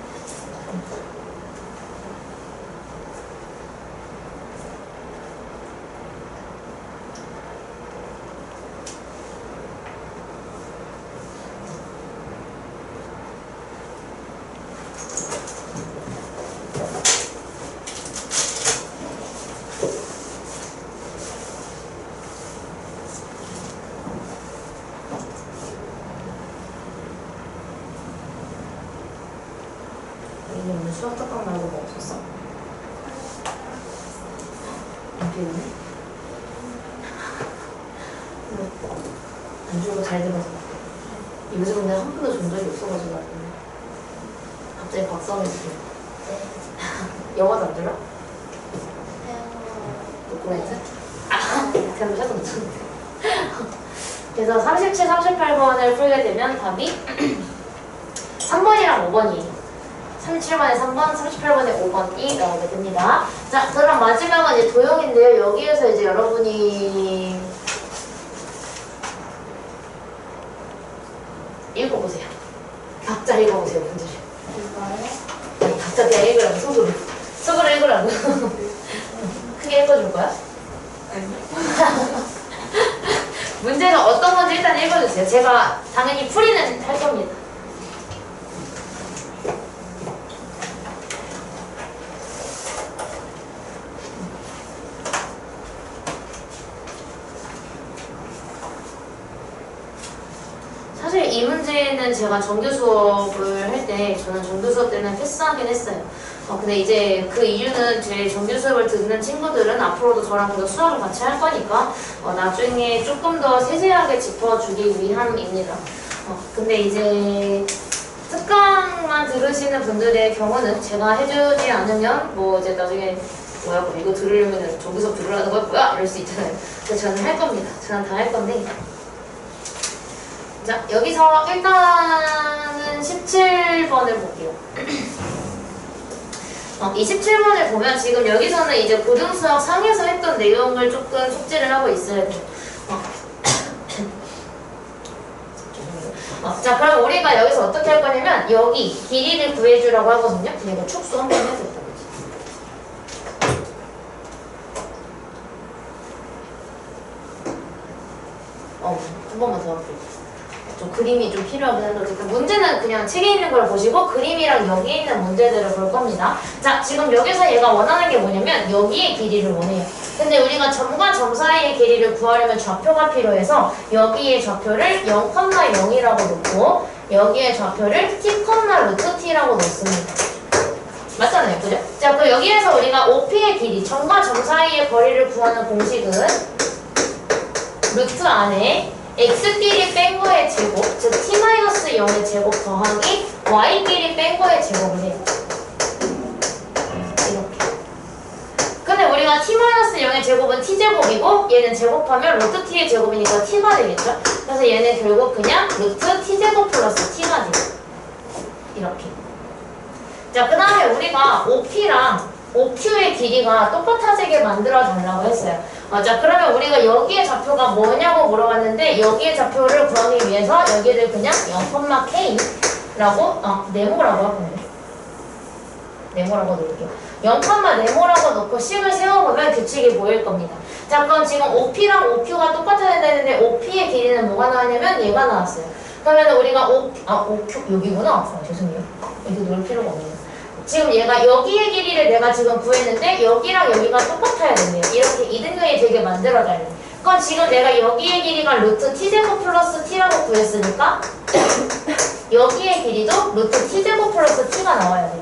오늘 수학 특강 말고 뭐 없었어? 안 비우네? 안 주고 잘 들어서 요즘은 내가 한 번도 준 적이 없어가지고 갑자기 박수하면 들려. 영어도 안 들어? 도쿠멘트? 그냥 하도 못하는데. 그래서 37, 38번을 풀게 되면 답이 3번이랑 5번이에요. 37번에 3번, 38번에 5번이 나오게 됩니다. 자, 그럼 마지막은 이제 도형인데요. 여기에서 이제 여러분이 읽어보세요. 각자 읽어보세요, 문제를. 이거요? 아니, 각자 그냥 읽으라고, 속으로. 속으로 읽으라고. 크게 읽어줄 거야? 아니요. 문제가 어떤 건지 일단 읽어주세요. 제가 당연히 풀이는 할 겁니다. 사실 이 문제는 제가 정규 수업을 할 때 저는 정규 수업 때는 패스하긴 했어요. 근데 이제 그 이유는 제 정규 수업을 듣는 친구들은 앞으로도 저랑 계속 수업을 같이 할 거니까 나중에 조금 더 세세하게 짚어주기 위함입니다. 근데 이제 특강만 들으시는 분들의 경우는 제가 해주지 않으면 뭐 이제 나중에 뭐야 뭐 이거 들으려면 정규 수업 들으라는 거야 뭐야 이럴 수 있잖아요. 그래서 저는 할 겁니다. 저는 다 할 건데 자, 여기서 일단은 17번을 볼게요. 이 17번을 보면 지금 여기서는 이제 고등수학 상에서 했던 내용을 조금 숙지를 하고 있어야 돼요. 자, 그럼 우리가 여기서 어떻게 할 거냐면 여기 길이를 구해주라고 하거든요. 그리고 축소 한번 해도 있다. 한 번만 더 할게요. 좀 그림이 좀 필요하긴 한데 어쨌든 문제는 그냥 책에 있는 걸 보시고 그림이랑 여기에 있는 문제들을 볼 겁니다. 자, 지금 여기서 얘가 원하는 게 뭐냐면 여기의 길이를 원해요. 근데 우리가 점과 점 사이의 길이를 구하려면 좌표가 필요해서 여기의 좌표를 0,0이라고 놓고 여기의 좌표를 t, 루트 t라고 놓습니다. 맞잖아요, 그죠? 자, 그럼 여기에서 우리가 OP의 길이, 점과 점 사이의 거리를 구하는 공식은 루트 안에 x끼리 뺀 거의 제곱, 즉 t-0의 제곱 더하기 y끼리 뺀 거의 제곱을 해요. 이렇게. 근데 우리가 t-0의 제곱은 t제곱이고 얘는 제곱하면 루트 t의 제곱이니까 t가 되겠죠? 그래서 얘는 결국 그냥 루트 t제곱 플러스 t가 돼요. 이렇게. 자, 그 다음에 우리가 OP랑 OQ의 길이가 똑같아지게 만들어 달라고 했어요. 자, 그러면 우리가 여기의 좌표가 뭐냐고 물어봤는데 여기의 좌표를 구하기 위해서 여기를 그냥 0,k라고 네모라고 할 건데 네모라고 놓을게요. 0,네모라고 놓고 식을 세워보면 규칙이 보일 겁니다. 자, 그럼 지금 OP랑 OQ가 똑같아야 되는데 OP의 길이는 뭐가 나왔냐면 얘가 나왔어요. 그러면 우리가 OQ 여기구나. 죄송해요. 여기 놓을 필요가 없네요. 지금 얘가 여기의 길이를 내가 지금 구했는데 여기랑 여기가 똑같아야 된대요. 이렇게 이등변이 되게 만들어달래. 그럼 지금 내가 여기의 길이가 루트 t제곱 플러스 t라고 구했으니까 여기의 길이도 루트 t제곱 플러스 t가 나와야 돼요.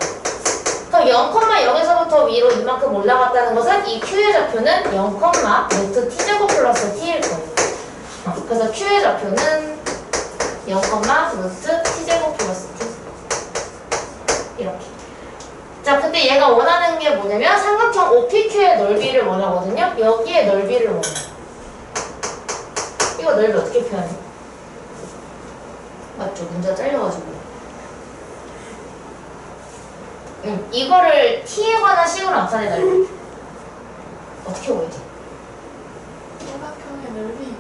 그럼 0,0에서부터 위로 이만큼 올라갔다는 것은 이 q의 좌표는 0, 루트 t제곱 플러스 t일 거예요. 그래서 q의 좌표는 0, 루트 t제곱 플러스 t 이렇게. 자, 근데 얘가 원하는 게 뭐냐면 삼각형 OPQ의 넓이를 원하거든요. 여기의 넓이를 원해요. 이거 넓이 어떻게 표현해? 맞죠? 문제가 잘려가지고. 이거를 t에 관한 식으로 나타내 넓이. 어떻게 보이지? 삼각형의 넓이.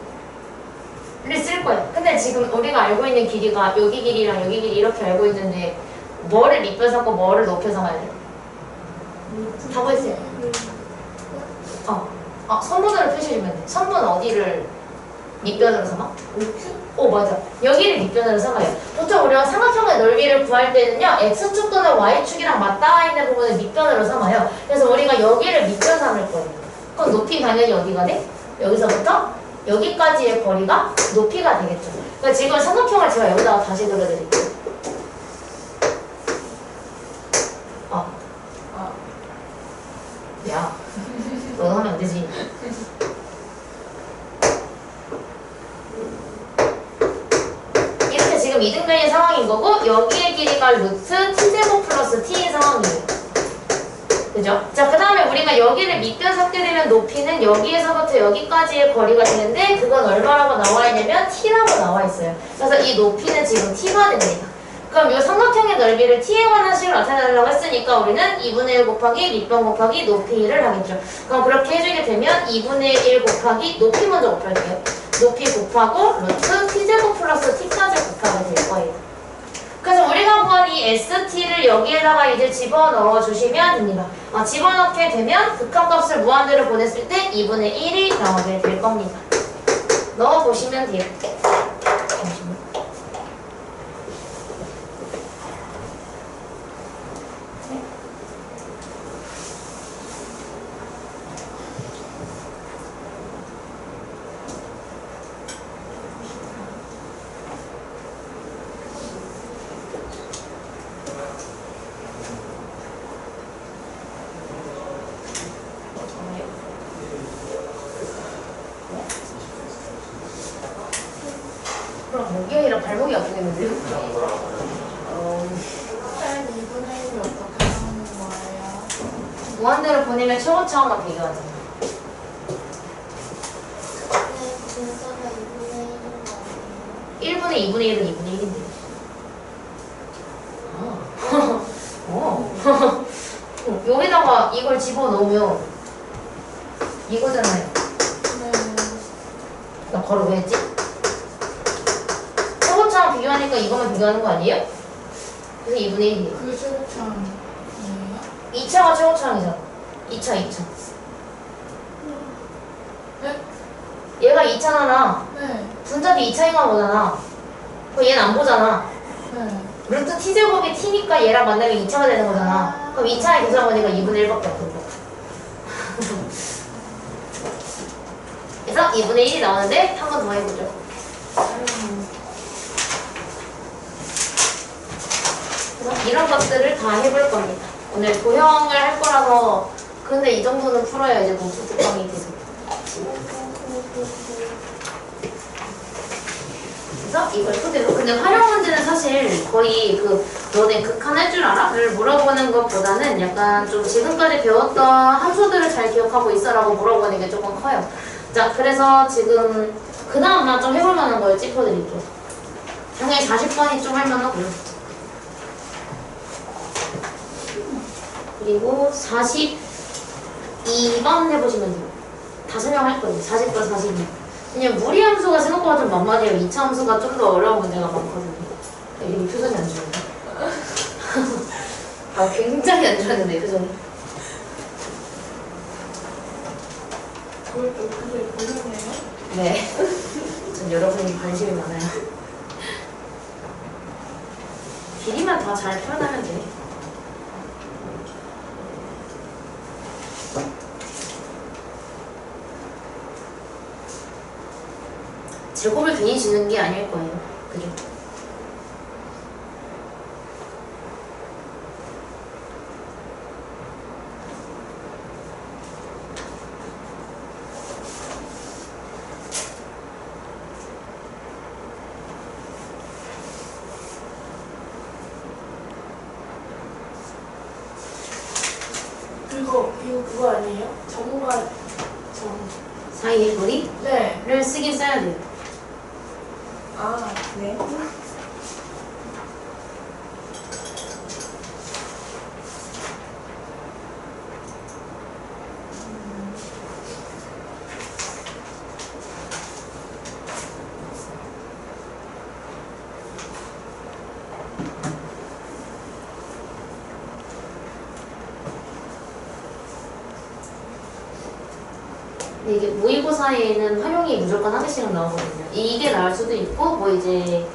를 쓸 거예요. 근데 지금 우리가 알고 있는 길이가 여기 길이랑 여기 길이 이렇게 알고 있는데 뭐를 밑변 삼고 뭐를 높여 삼아야 돼? 다 보였어요. 선분으로 표시해주면 돼. 선분 어디를 밑변으로 삼아? 맞아. 여기를 밑변으로 삼아요. 보통 우리가 삼각형의 넓이를 구할 때는요, x축 또는 y축이랑 맞닿아 있는 부분을 밑변으로 삼아요. 그래서 우리가 여기를 밑변 삼을 거예요. 그럼 높이 당연히 어디가 돼? 여기서부터 여기까지의 거리가 높이가 되겠죠. 그러니까 지금 삼각형을 제가 여기다가 다시 그려드릴게요. 야, 너도 하면 안 되지. 이렇게 지금 이등변의 상황인 거고 여기의 길이가 루트 t제곱 플러스 t의 상황이에요. 그죠? 자, 그 다음에 우리가 여기를 밑변 삼게 되면 높이는 여기에서부터 여기까지의 거리가 되는데 그건 얼마라고 나와 있냐면 t라고 나와 있어요. 그래서 이 높이는 지금 t가 됩니다. 그럼 이 삼각형의 넓이를 t에 관한 식으로 나타내달라고 했으니까 우리는 2분의 1 곱하기 밑변 곱하기 높이를 하겠죠. 그럼 그렇게 해주게 되면 2분의 1 곱하기 높이 먼저 곱할게요. 높이 곱하고 루트 t제곱 플러스 t까지 곱하게 될 거예요. 그래서 우리가 구한 이 ST를 여기에다가 이제 집어넣어 주시면 됩니다. 집어넣게 되면 극한값을 무한대로 보냈을 때 2분의 1이 나오게 될 겁니다. 넣어보시면 돼요. 잠시만요. 그럼 목이 아니라 발목이 아프겠는데요? 2분의 1을 어떻게 하는 거예요? 무한대로 보내면 최고차원과 비교하잖아. 분자가 2분의 1인 거 아니에요? 1분의 2분의 1은 2분의 1인데. 여기다가 이걸 집어넣으면 이거잖아요. 네. 나 바로 왜 했지? 최고차원 비교하니까 이거만 비교하는 거 아니에요? 그래서 2분의 1이에요. 그 최고차원이에요? 2차가 최고차원이잖아. 2차. 네? 얘가 2차잖아. 네. 분자도 2차인가 보잖아. 그럼 얘는 안 보잖아. 네. 루트 t제곱이 t니까 얘랑 만나면 2차가 되는 거잖아. 그럼 2차에 계산하니까 2분의 1밖에 안 된다. 그래서 2분의 1이 나오는데 한 번 더 해보죠. 그래서 이런 것들을 다 해볼 겁니다. 오늘 도형을 할 거라서 근데 이 정도는 풀어야 이제 목수 특강이 되죠. 그래서 이걸 토대로 근데 활용 문제는 사실 거의 너네 극한할 줄 알아? 를 물어보는 것보다는 약간 좀 지금까지 배웠던 함수들을 잘 기억하고 있어라고 물어보는 게 조금 커요. 자, 그래서 지금 그 다음만 좀 해볼 만한 걸 짚어드릴게요. 당연히 40번이 좀 할 만하고요. 그리고 42번 해보시면 돼요. 다 설명할 거예요. 40번, 42. 왜냐면 무리함수가 생각보다 좀 만만해요. 2차 함수가 좀 더 어려운 문제가 많거든요. 이름이 표정이 안 좋은데. 굉장히 안 좋았는데, 표정이. 그걸 또 그게 보셨네요? 네. 전 여러분이 관심이 많아요. 길이만 다 잘 표현하면 돼. 제곱을 괜히 지는 게 아닐 거예요. 그죠? 이거 그거 아니에요? 사이의 거리를 네. 쓰긴 써야 돼요. 아, 네. 근데 이게 모의고사에는 활용이 무조건 한 개씩은 나오거든요. 이게 나올 수도 있고, 뭐 이제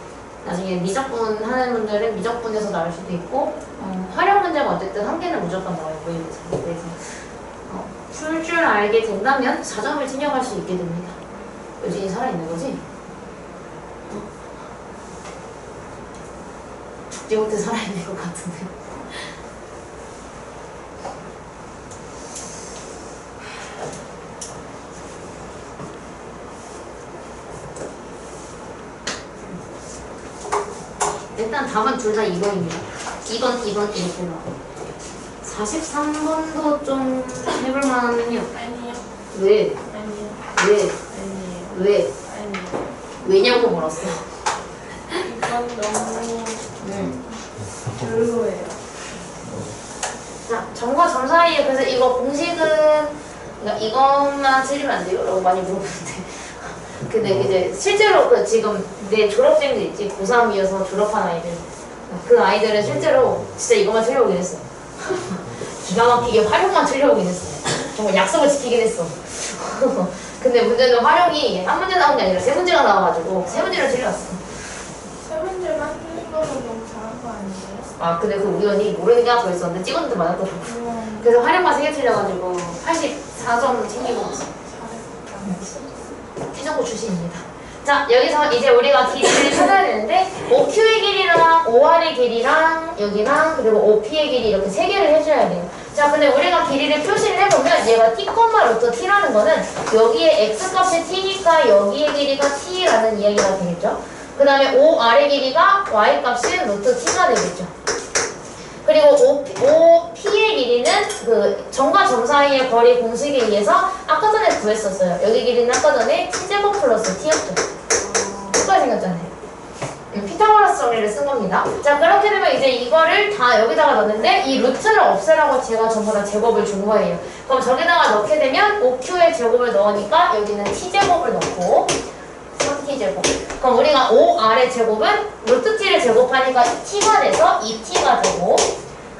나중에 미적분 하는 분들은 미적분에서 나올 수도 있고, 활용 문제가 어쨌든 한 개는 무조건 나와요, 모의고사. 그래서 풀 줄 알게 된다면 4점을 챙겨갈 수 있게 됩니다. 여진이 살아있는 거지? 죽지 못해 살아있는 것 같은데. 일단 답은 둘 다 2번입니다. 2번 이렇게 나와요. 43번도 좀 해볼만해요. 아니요. 왜? 아니요. 왜? 아니에요. 왜? 아니요. 왜냐고 물었어. 이건 너무 응. 별로예요. 자, 점과 점 사이에 그래서 이거 공식은 그러니까 이것만 틀리면 안 돼요? 라고 많이 물어보는데 근데 이제 실제로 그 지금 내 졸업생들 있지 고3이어서 졸업한 아이들 그 아이들은 실제로 진짜 이것만 틀려오긴 했어 기가 막히게 활용만 틀려오긴 했어 정말 약속을 지키긴 했어 근데 문제는 활용이 한 문제 나온 게 아니라 세 문제가 나와가지고 세 문제를 틀려왔어 세 문제만 틀린 거는 너무 잘한 거 아니에요? 아 근데 그 우연히 모르는 게 하나 더 있었는데 찍었는데 맞았더라고 우와, 그래서 활용만 3개 틀려가지고 84점 챙기고 있어 잘했다. 태정고 출신입니다. 자 여기서 이제 우리가 길이를 찾아야 되는데 OQ의 길이랑 OR의 길이랑 여기랑 그리고 OP의 길이 이렇게 3개를 해줘야 돼요. 자 근데 우리가 길이를 표시를 해보면 얘가 t, 루트 t라는 거는 여기에 x값이 t니까 여기의 길이가 t라는 이야기가 되겠죠. 그 다음에 OR의 길이가 y값인 루트 t가 되겠죠. 그리고 OP의 길이는 그 점과 점 사이의 거리 공식에 의해서 아까 전에 구했었어요. 여기 길이는 아까 전에 t제곱 플러스 t였죠. 똑같이 생겼잖아요. 피타고라스 정리를 쓴 겁니다. 자 그렇게 되면 이제 이거를 다 여기다가 넣는데 이 루트를 없애라고 제가 전부 다 제곱을 준 거예요. 그럼 저기다가 넣게 되면 OQ의 제곱을 넣으니까 여기는 t제곱을 넣고 3t제곱. 그럼 우리가 OR의 제곱은 루트 t를 제곱하니까 t가 돼서 2t가 되고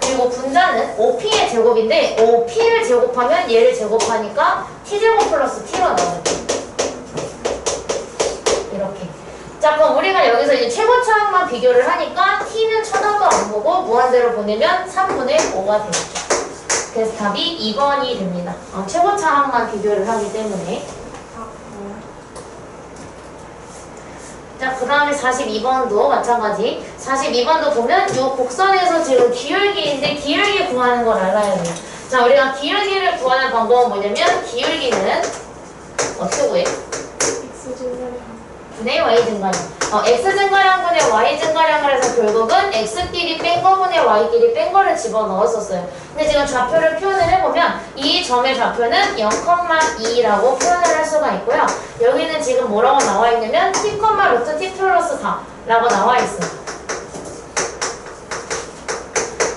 그리고 분자는 OP의 제곱인데 OP를 제곱하면 얘를 제곱하니까 t제곱 플러스 t가 나와요. 이렇게. 자 그럼 우리가 여기서 이제 최고차항만 비교를 하니까 t는 쳐다도 안 보고 무한대로 보내면 3분의 5가 되겠죠. 그래서 답이 2번이 됩니다. 최고차항만 비교를 하기 때문에. 자, 그 다음에 42번도 마찬가지. 42번도 보면 이 곡선에서 지금 기울기인데 기울기 구하는 걸 알아야 돼요. 자, 우리가 기울기를 구하는 방법은 뭐냐면 기울기는 어떻게 구해? X 증가량. 분의 y 증가량. x 증가량분의 y 증가량을 해서 결국은 x끼리 뺀 거분의 y끼리 뺀 거를 집어넣었었어요. 근데 지금 좌표를 표현을 해보면 이 점의 좌표는 0,2라고 표현을 할 수가 있고요. 여기는 지금 뭐라고 나와 있냐면 t, 루트 t 플러스 4라고 나와 있어요.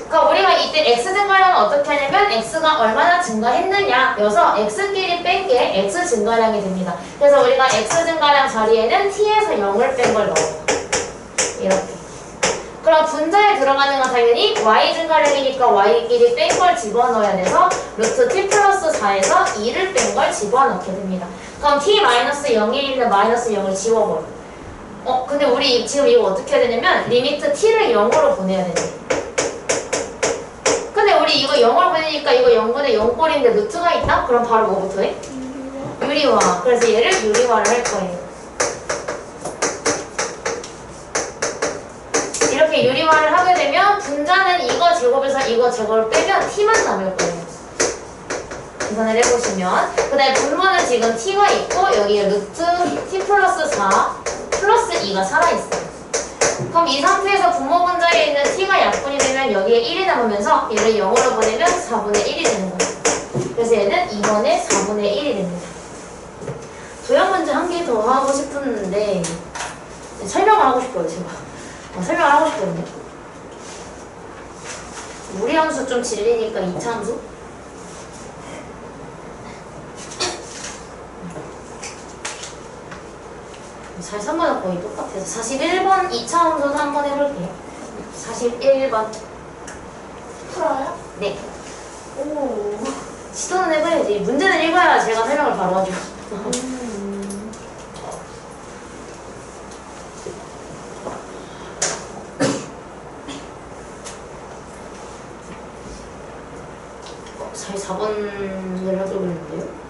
그러니까 우리가 이때 x 증가량은 어떻게 하냐면 x가 얼마나 증가했느냐 여서 x끼리 뺀 게 x 증가량이 됩니다. 그래서 우리가 x 증가량 자리에는 t에서 0을 뺀 걸 넣어요. 이렇게. 그럼 분자에 들어가는 건 당연히 y 증가량이니까 y끼리 뺀 걸 집어넣어야 돼서 루트 t 플러스 4에서 2를 뺀 걸 집어넣게 됩니다. 그럼 t-0에 있는 마이너스 0을 지워버려. 근데 우리 지금 이거 어떻게 해야 되냐면 리미트 t를 0으로 보내야 되네. 근데 우리 이거 0을 보내니까 이거 0분의 0꼴인데 루트가 있다? 그럼 바로 뭐부터 해? 유리화. 그래서 얘를 유리화를 할 거예요. 이렇게 유리화를 하게 되면 분자는 이거 제곱에서 이거 제곱을 빼면 t만 남을 거예요. 계산을 해보시면 그 다음에 분모는 지금 t가 있고 여기에 루트 t 플러스 4 플러스 2가 살아있어요. 그럼 이 상태에서 분모 분자에 있는 t가 약분이 되면 여기에 1이 남으면서 얘를 0으로 보내면 4분의 1이 되는 거예요. 그래서 얘는 2번에 4분의 1이 됩니다. 도형 문제 한 개 더 하고 싶은데 설명을 하고 싶어요 제가. 설명을 하고 싶거든요. 무리함수 좀 질리니까 2차 함수? 잘 3번은 거의 똑같아서 41번 2차 함수도 한번 해볼게요. 41번 풀어요? 네. 오. 시도는 해봐야지. 문제는 읽어야 제가 설명을 바로 하죠. 44번을 하려고 했는데요.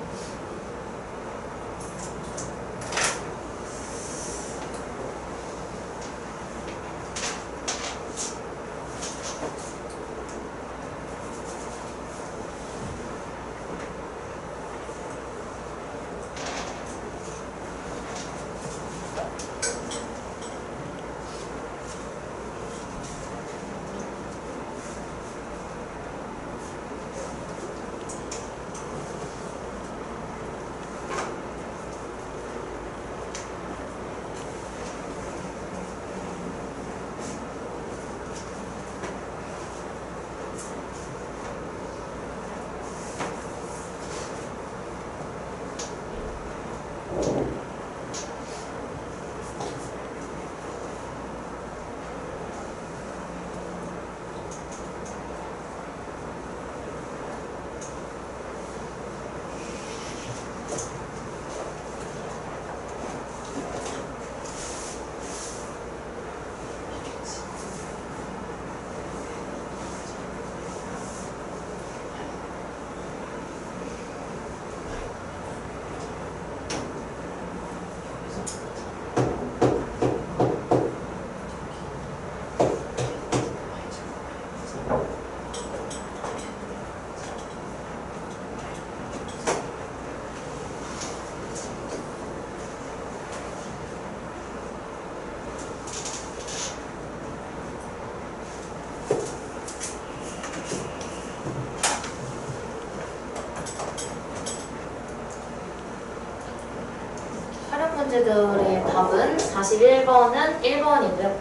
문제들의 답은 41번은 1번이고요.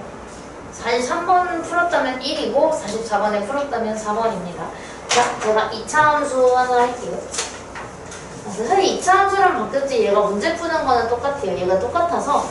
43번 풀었다면 1이고 44번에 풀었다면 4번입니다. 자, 제가 2차 함수 하나 할게요. 사실 2차 함수랑 바뀌었지 얘가 문제 푸는 거는 똑같아요. 얘가 똑같아서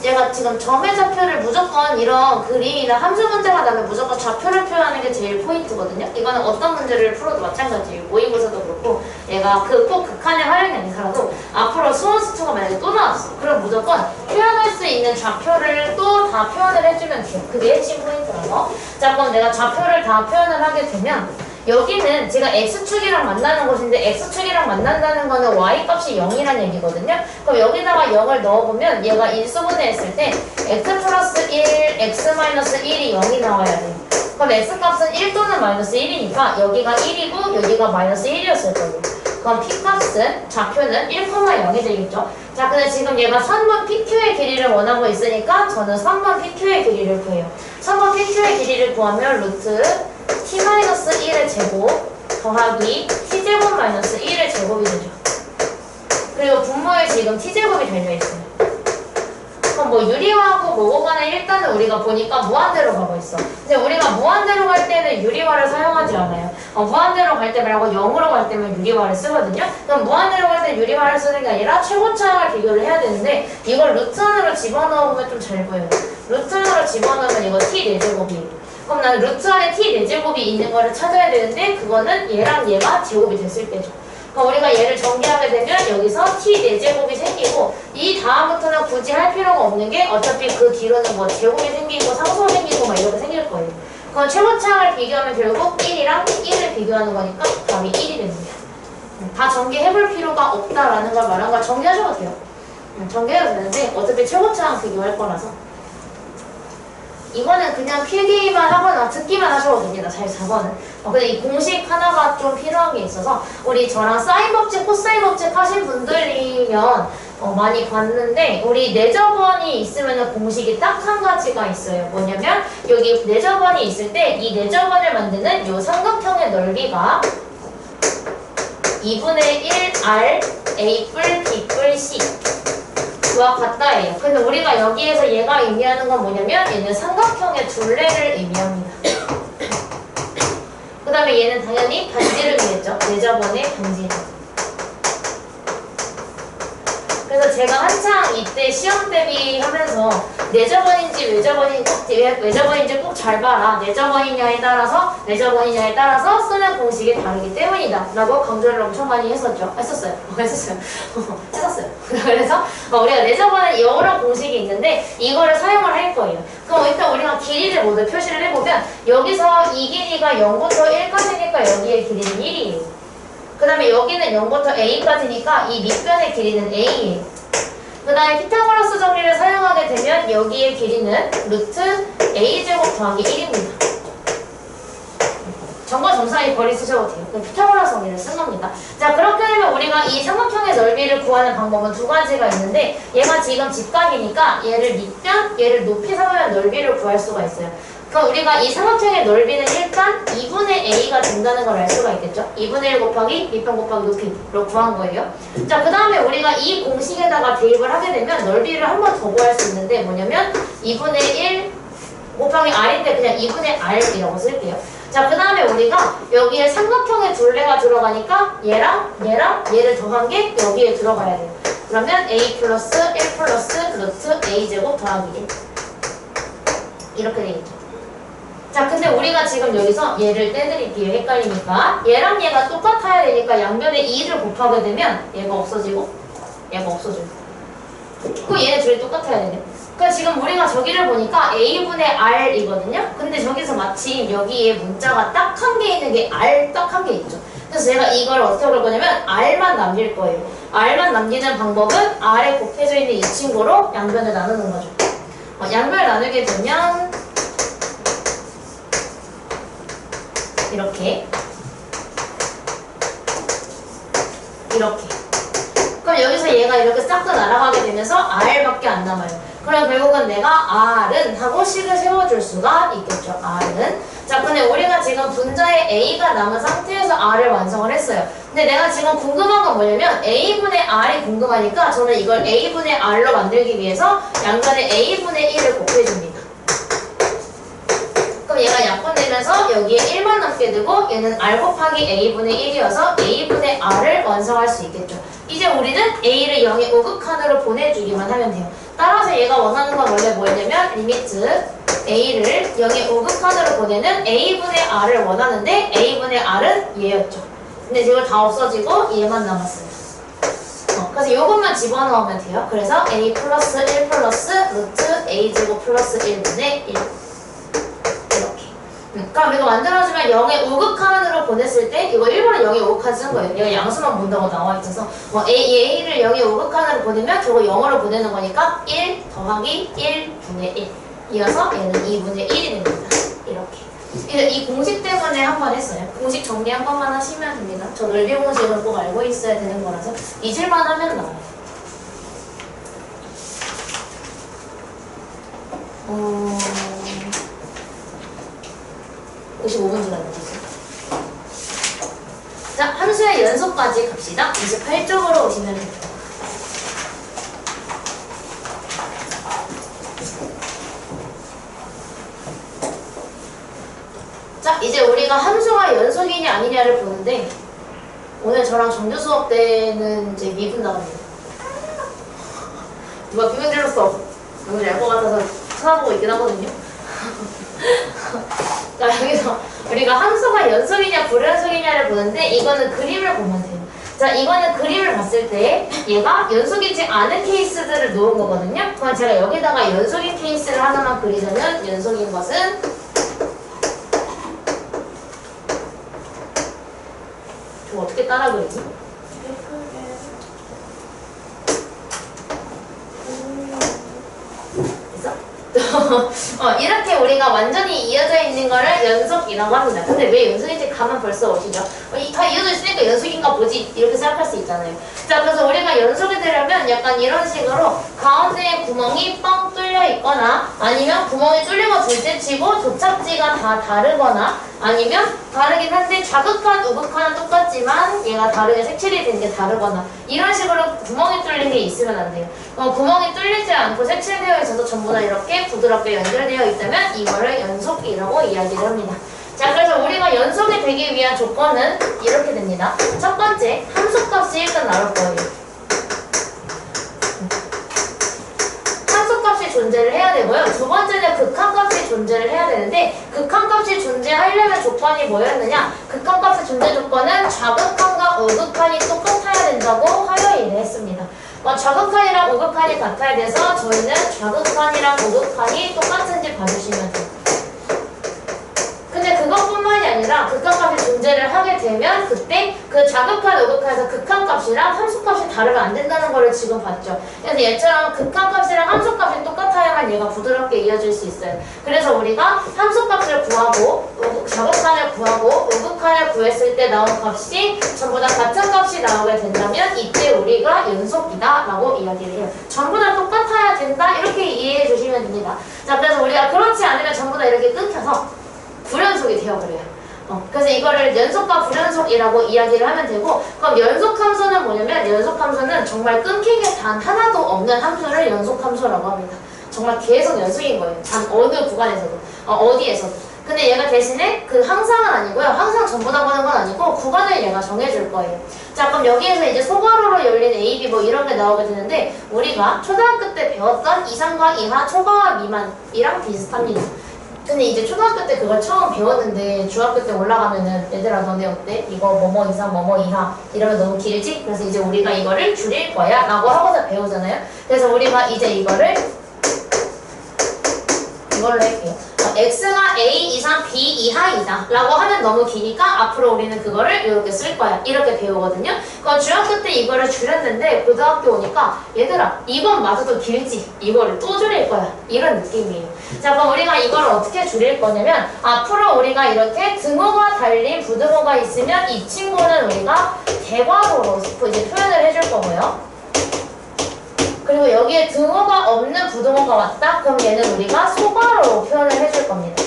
얘가 지금 점의 좌표를 무조건 이런 그림이나 함수 문제가 나면 무조건 좌표를 표현하는 게 제일 포인트거든요. 이거는 어떤 문제를 풀어도 마찬가지예요. 모의고사도 그렇고 얘가 꼭 극한의 활용이 아니더라도 앞으로 수원수투가 만약에 또 나왔어. 그럼 무조건 표현할 수 있는 좌표를 또 다 표현을 해주면 돼요. 그게 핵심 포인트라서. 자, 그럼 내가 좌표를 다 표현을 하게 되면 여기는 제가 X축이랑 만나는 곳인데 X축이랑 만난다는 거는 Y값이 0이란 얘기거든요. 그럼 여기다가 0을 넣어보면 얘가 인수분해했을 때 X 플러스 1, X 마이너스 1이 0이 나와야 돼요. 그럼 X값은 1 또는 마이너스 1이니까 여기가 1이고 여기가 마이너스 1이었을 거고 그럼 P값은 좌표는 1, 0이 되겠죠. 자, 근데 지금 얘가 3번 PQ의 길이를 원하고 있으니까 저는 3번 PQ의 길이를 구해요. 3번 PQ의 길이를 구하면 루트 t-1의 제곱 더하기 t제곱 마이너스 1의 제곱이 되죠. 그리고 분모에 지금 t제곱이 달려있어요. 그럼 뭐 유리화하고 뭐고 간에 일단은 우리가 보니까 무한대로 가고 있어. 근데 우리가 무한대로 갈 때는 유리화를 사용하지 않아요. 무한대로 갈 때 말고 0으로 갈 때만 유리화를 쓰거든요. 그럼 무한대로 갈 때 유리화를 쓰는 게 아니라 최고차항을 비교를 해야 되는데 이걸 루트 안으로 집어넣으면 좀 잘 보여요. 루트 안으로 집어넣으면 이거 t 4제곱이에요. 그럼 나는 루트 안에 t 4제곱이 있는 거를 찾아야 되는데 그거는 얘랑 얘가 제곱이 됐을 때죠. 그럼 우리가 얘를 전개하게 되면 여기서 t 4제곱이 생기고 이 다음부터는 굳이 할 필요가 없는 게 어차피 그 뒤로는 뭐 제곱이 생기고 상수가 생기고 막 이렇게 생길 거예요. 그럼 최고차항을 비교하면 결국 1이랑 1을 비교하는 거니까 답이 1이 됩니다. 다 전개해볼 필요가 없다라는 걸 말한 걸 정리하셔도 돼요. 전개해도 되는데 어차피 최고차항 비교할 거라서 이거는 그냥 필기만 하거나 듣기만 하셔도 됩니다. 44번은. 근데 이 공식 하나가 좀 필요한 게 있어서 우리 저랑 사인 법칙, 코사인 법칙 하신 분들이면 많이 봤는데 우리 내저번이 있으면 공식이 딱 한 가지가 있어요. 뭐냐면 여기 내저번이 있을 때 이 내저번을 만드는 이 삼각형의 넓이가 2분의 1R A 뿔 B 뿔 C 와 같다예요. 근데 우리가 여기에서 얘가 의미하는 건 뭐냐면 얘는 삼각형의 둘레를 의미합니다. 그 다음에 얘는 당연히 반지름이겠죠. 내저번의 반지름. 그래서 제가 한창 이때 시험 대비하면서 내저번인지 외저번인지 꼭 잘 봐라. 내저번이냐에 따라서 쓰는 공식이 다르기 때문이다 라고 강조를 엄청 많이 했었어요. 그래서 우리가 내저번에 이런 공식이 있는데 이거를 사용을 할 거예요. 그럼 일단 우리가 길이를 모두 표시를 해보면 여기서 이 길이가 0부터 1까지니까 여기의 길이는 1이에요. 그 다음에 여기는 0부터 A까지니까 이 밑변의 길이는 A예요. 그 다음에 피타고라스 정리를 사용하게 되면 여기의 길이는 루트 A제곱 더하기 1입니다. 점과 점 사이 거리 쓰셔도 돼요. 피타고라스 정리를 쓴 겁니다. 자, 그렇게 되면 우리가 이 삼각형의 넓이를 구하는 방법은 두 가지가 있는데 얘가 지금 직각이니까 얘를 밑변, 얘를 높이 삼으면 넓이를 구할 수가 있어요. 그럼 우리가 이 삼각형의 넓이는 일단 2분의 A가 된다는 걸 알 수가 있겠죠? 2분의 1 곱하기 밑변 곱하기 높이로 구한 거예요. 자, 그 다음에 우리가 이 공식에다가 대입을 하게 되면 넓이를 한 번 더 구할 수 있는데 뭐냐면 2분의 1 곱하기 R인데 그냥 2분의 R이라고 쓸게요. 자, 그 다음에 우리가 여기에 삼각형의 둘레가 들어가니까 얘랑 얘를 더한 게 여기에 들어가야 돼요. 그러면 A 플러스 1 플러스 루트 A제곱 더하기 1 이렇게 되겠죠. 자, 근데 우리가 지금 여기서 얘를 떼드릴게요. 헷갈리니까. 얘랑 얘가 똑같아야 되니까 양변에 2를 곱하게 되면 얘가 없어지고 얘가 없어져요. 그럼 얘네 둘이 똑같아야 되네. 그러니까 지금 우리가 저기를 보니까 A분의 R이거든요. 근데 저기서 마침 여기에 문자가 딱 한 개 있는 게 R 딱 한 개 있죠. 그래서 제가 이걸 어떻게 할 거냐면 R만 남길 거예요. R만 남기는 방법은 R에 곱해져 있는 이 친구로 양변을 나누는 거죠. 양변을 나누게 되면 이렇게 그럼 그럼 여기서 얘가 이렇게 싹 다 날아가게 되면서 R밖에 안 남아요. 그럼 결국은 내가 R은 하고 식을 세워줄 수가 있겠죠. R은. 자, 근데 우리가 지금 분자에 A가 남은 상태에서 R을 완성을 했어요. 근데 내가 지금 궁금한 건 뭐냐면 A분의 R이 궁금하니까 저는 이걸 A분의 R로 만들기 위해서 양변에 A분의 1을 곱해줍니다. 그럼 얘가 약분되면서 여기에 1만 남게 되고 얘는 R 곱하기 A분의 1이어서 A분의 R을 완성할 수 있겠죠. 이제 우리는 A를 0의 우극한으로 보내주기만 하면 돼요. 따라서 얘가 원하는 건 원래 뭐였냐면 리미트 A를 0의 우극한으로 보내는 A분의 R을 원하는데 A분의 R은 얘였죠. 근데 이걸 다 없어지고 얘만 남았어요. 그래서 이것만 집어넣으면 돼요. 그래서 A 플러스 1 플러스 루트 A제곱 플러스 1분의 1 그럼 이거 만들어주면 0의 우극한으로 보냈을 때 이거 1번은 0의 우극한 쓴 거예요. 얘가 양수만 본다고 나와 있어서 A를 0의 우극한으로 보내면 저거 0으로 보내는 거니까 1 더하기 1분의 1 이어서 얘는 2분의 1이 됩니다. 이렇게 이 공식 때문에 한 번 했어요. 공식 정리 한 번만 하시면 됩니다. 저 넓이 공식을 꼭 알고 있어야 되는 거라서 잊을만 하면 나와요. 55분 지났네. 자, 함수의 연속까지 갑시다. 28쪽으로 오시면 됩니다. 자, 이제 우리가 함수가 연속이냐 아니냐를 보는데 오늘 저랑 정규 수업 때는 이제 미분 나갑니다. 누가 비문제로서 뭔지 알 것 같아서 찾아보고 있긴 하거든요. 자, 여기서 우리가 함수가 연속이냐 불연속이냐를 보는데 이거는 그림을 보면 돼요. 자, 이거는 그림을 봤을 때 얘가 연속이지 않은 케이스들을 놓은 거거든요. 그럼 제가 여기다가 연속인 케이스를 하나만 그리자면 연속인 것은 저 어떻게 따라 그리지? 이렇게 우리가 완전히 이어져 있는 거를 연속이라고 합니다. 근데 왜 연속인지 가만 벌써 오시죠? 다 이어져 있으니까 연속인가 보지 이렇게 생각할 수 있잖아요. 자, 그래서 우리가 연속이 되려면 약간 이런 식으로 가운데에 구멍이 뻥 뚫려 있거나 아니면 구멍이 뚫리고 둘째치고 도착지가 다 다르거나 아니면 다르긴 한데 좌극한 우극한은 똑같지만 얘가 다르게 색칠이 된 게 다르거나 이런 식으로 구멍이 뚫린 게 있으면 안 돼요. 구멍이 뚫리지 않고 색칠되어 있어서 전부 다 이렇게 부드럽게 연결되어 있다면 이거를 연속이라고 이야기를 합니다. 자, 그래서 우리가 연속이 되기 위한 조건은 이렇게 됩니다. 첫 번째, 함수값이 일단 나올 거예요. 함수값이 존재를 해야 되고요. 두 번째는 극한값이 존재를 해야 되는데 극한값이 존재하려면 조건이 뭐였느냐? 극한값의 존재 조건은 좌극한과 우극한이 똑같아야 된다고 화요일에 했습니다. 좌극한이랑 우극한이 같아야 돼서 저희는 좌극한이랑 우극한이 똑같은지 봐주시면 돼요. 근데 그것뿐만이 아니라 극한값이 존재를 하게 되면 그때 그 좌극한, 우극한에서 극한값이랑 함수값이 다르면 안 된다는 걸 지금 봤죠. 그래서 얘처럼 극한값이랑 함수값이 똑같아야만 얘가 부드럽게 이어질 수 있어요. 그래서 우리가 함수값을 구하고 좌극한을 구하고 우극한을 구했을 때 나온 값이 전부 다 같은 값이 나오게 된다면 이때 우리가 연속이다 라고 이야기를 해요. 전부 다 똑같아야 된다 이렇게 이해해 주시면 됩니다. 자, 그래서 우리가 그렇지 않으면 전부 다 이렇게 끊겨서 불연속이 되어버려요. 그래서 이거를 연속과 불연속이라고 이야기를 하면 되고 그럼 연속함수는 뭐냐면 연속함수는 정말 끊긴 게 단 하나도 없는 함수를 연속함수라고 합니다. 정말 계속 연속인 거예요. 단 어느 구간에서도 어디에서도. 근데 얘가 대신에 그 항상은 아니고요. 항상 전부 다 보는 건 아니고 구간을 얘가 정해줄 거예요. 자, 그럼 여기에서 이제 소괄호로 열린 A, B 뭐 이런 게 나오게 되는데 우리가 초등학교 때 배웠던 이상과 이하, 초과와 미만이랑 비슷합니다. 근데 이제 초등학교 때 그걸 처음 배웠는데 중학교 때 올라가면은 얘들아 너네 어때? 이거 뭐뭐 이상 뭐뭐 이하 이러면 너무 길지? 그래서 이제 우리가 이거를 줄일 거야 라고 하고서 배우잖아요. 그래서 우리가 이제 이거를 이걸로 할게요. x가 a 이상 b 이하이다 라고 하면 너무 기니까 앞으로 우리는 그거를 이렇게 쓸 거야. 이렇게 배우거든요. 그럼 중학교 때 이거를 줄였는데 고등학교 오니까 얘들아 이건 맞아도 길지? 이거를 또 줄일 거야. 이런 느낌이에요. 자, 그럼 우리가 이걸 어떻게 줄일 거냐면 앞으로 우리가 이렇게 등호가 달린 부등호가 있으면 이 친구는 우리가 대괄호로 이제 표현을 해줄 거고요. 그리고 여기에 등호가 없는 부등호가 왔다? 그럼 얘는 우리가 소괄호로 표현을 해줄 겁니다.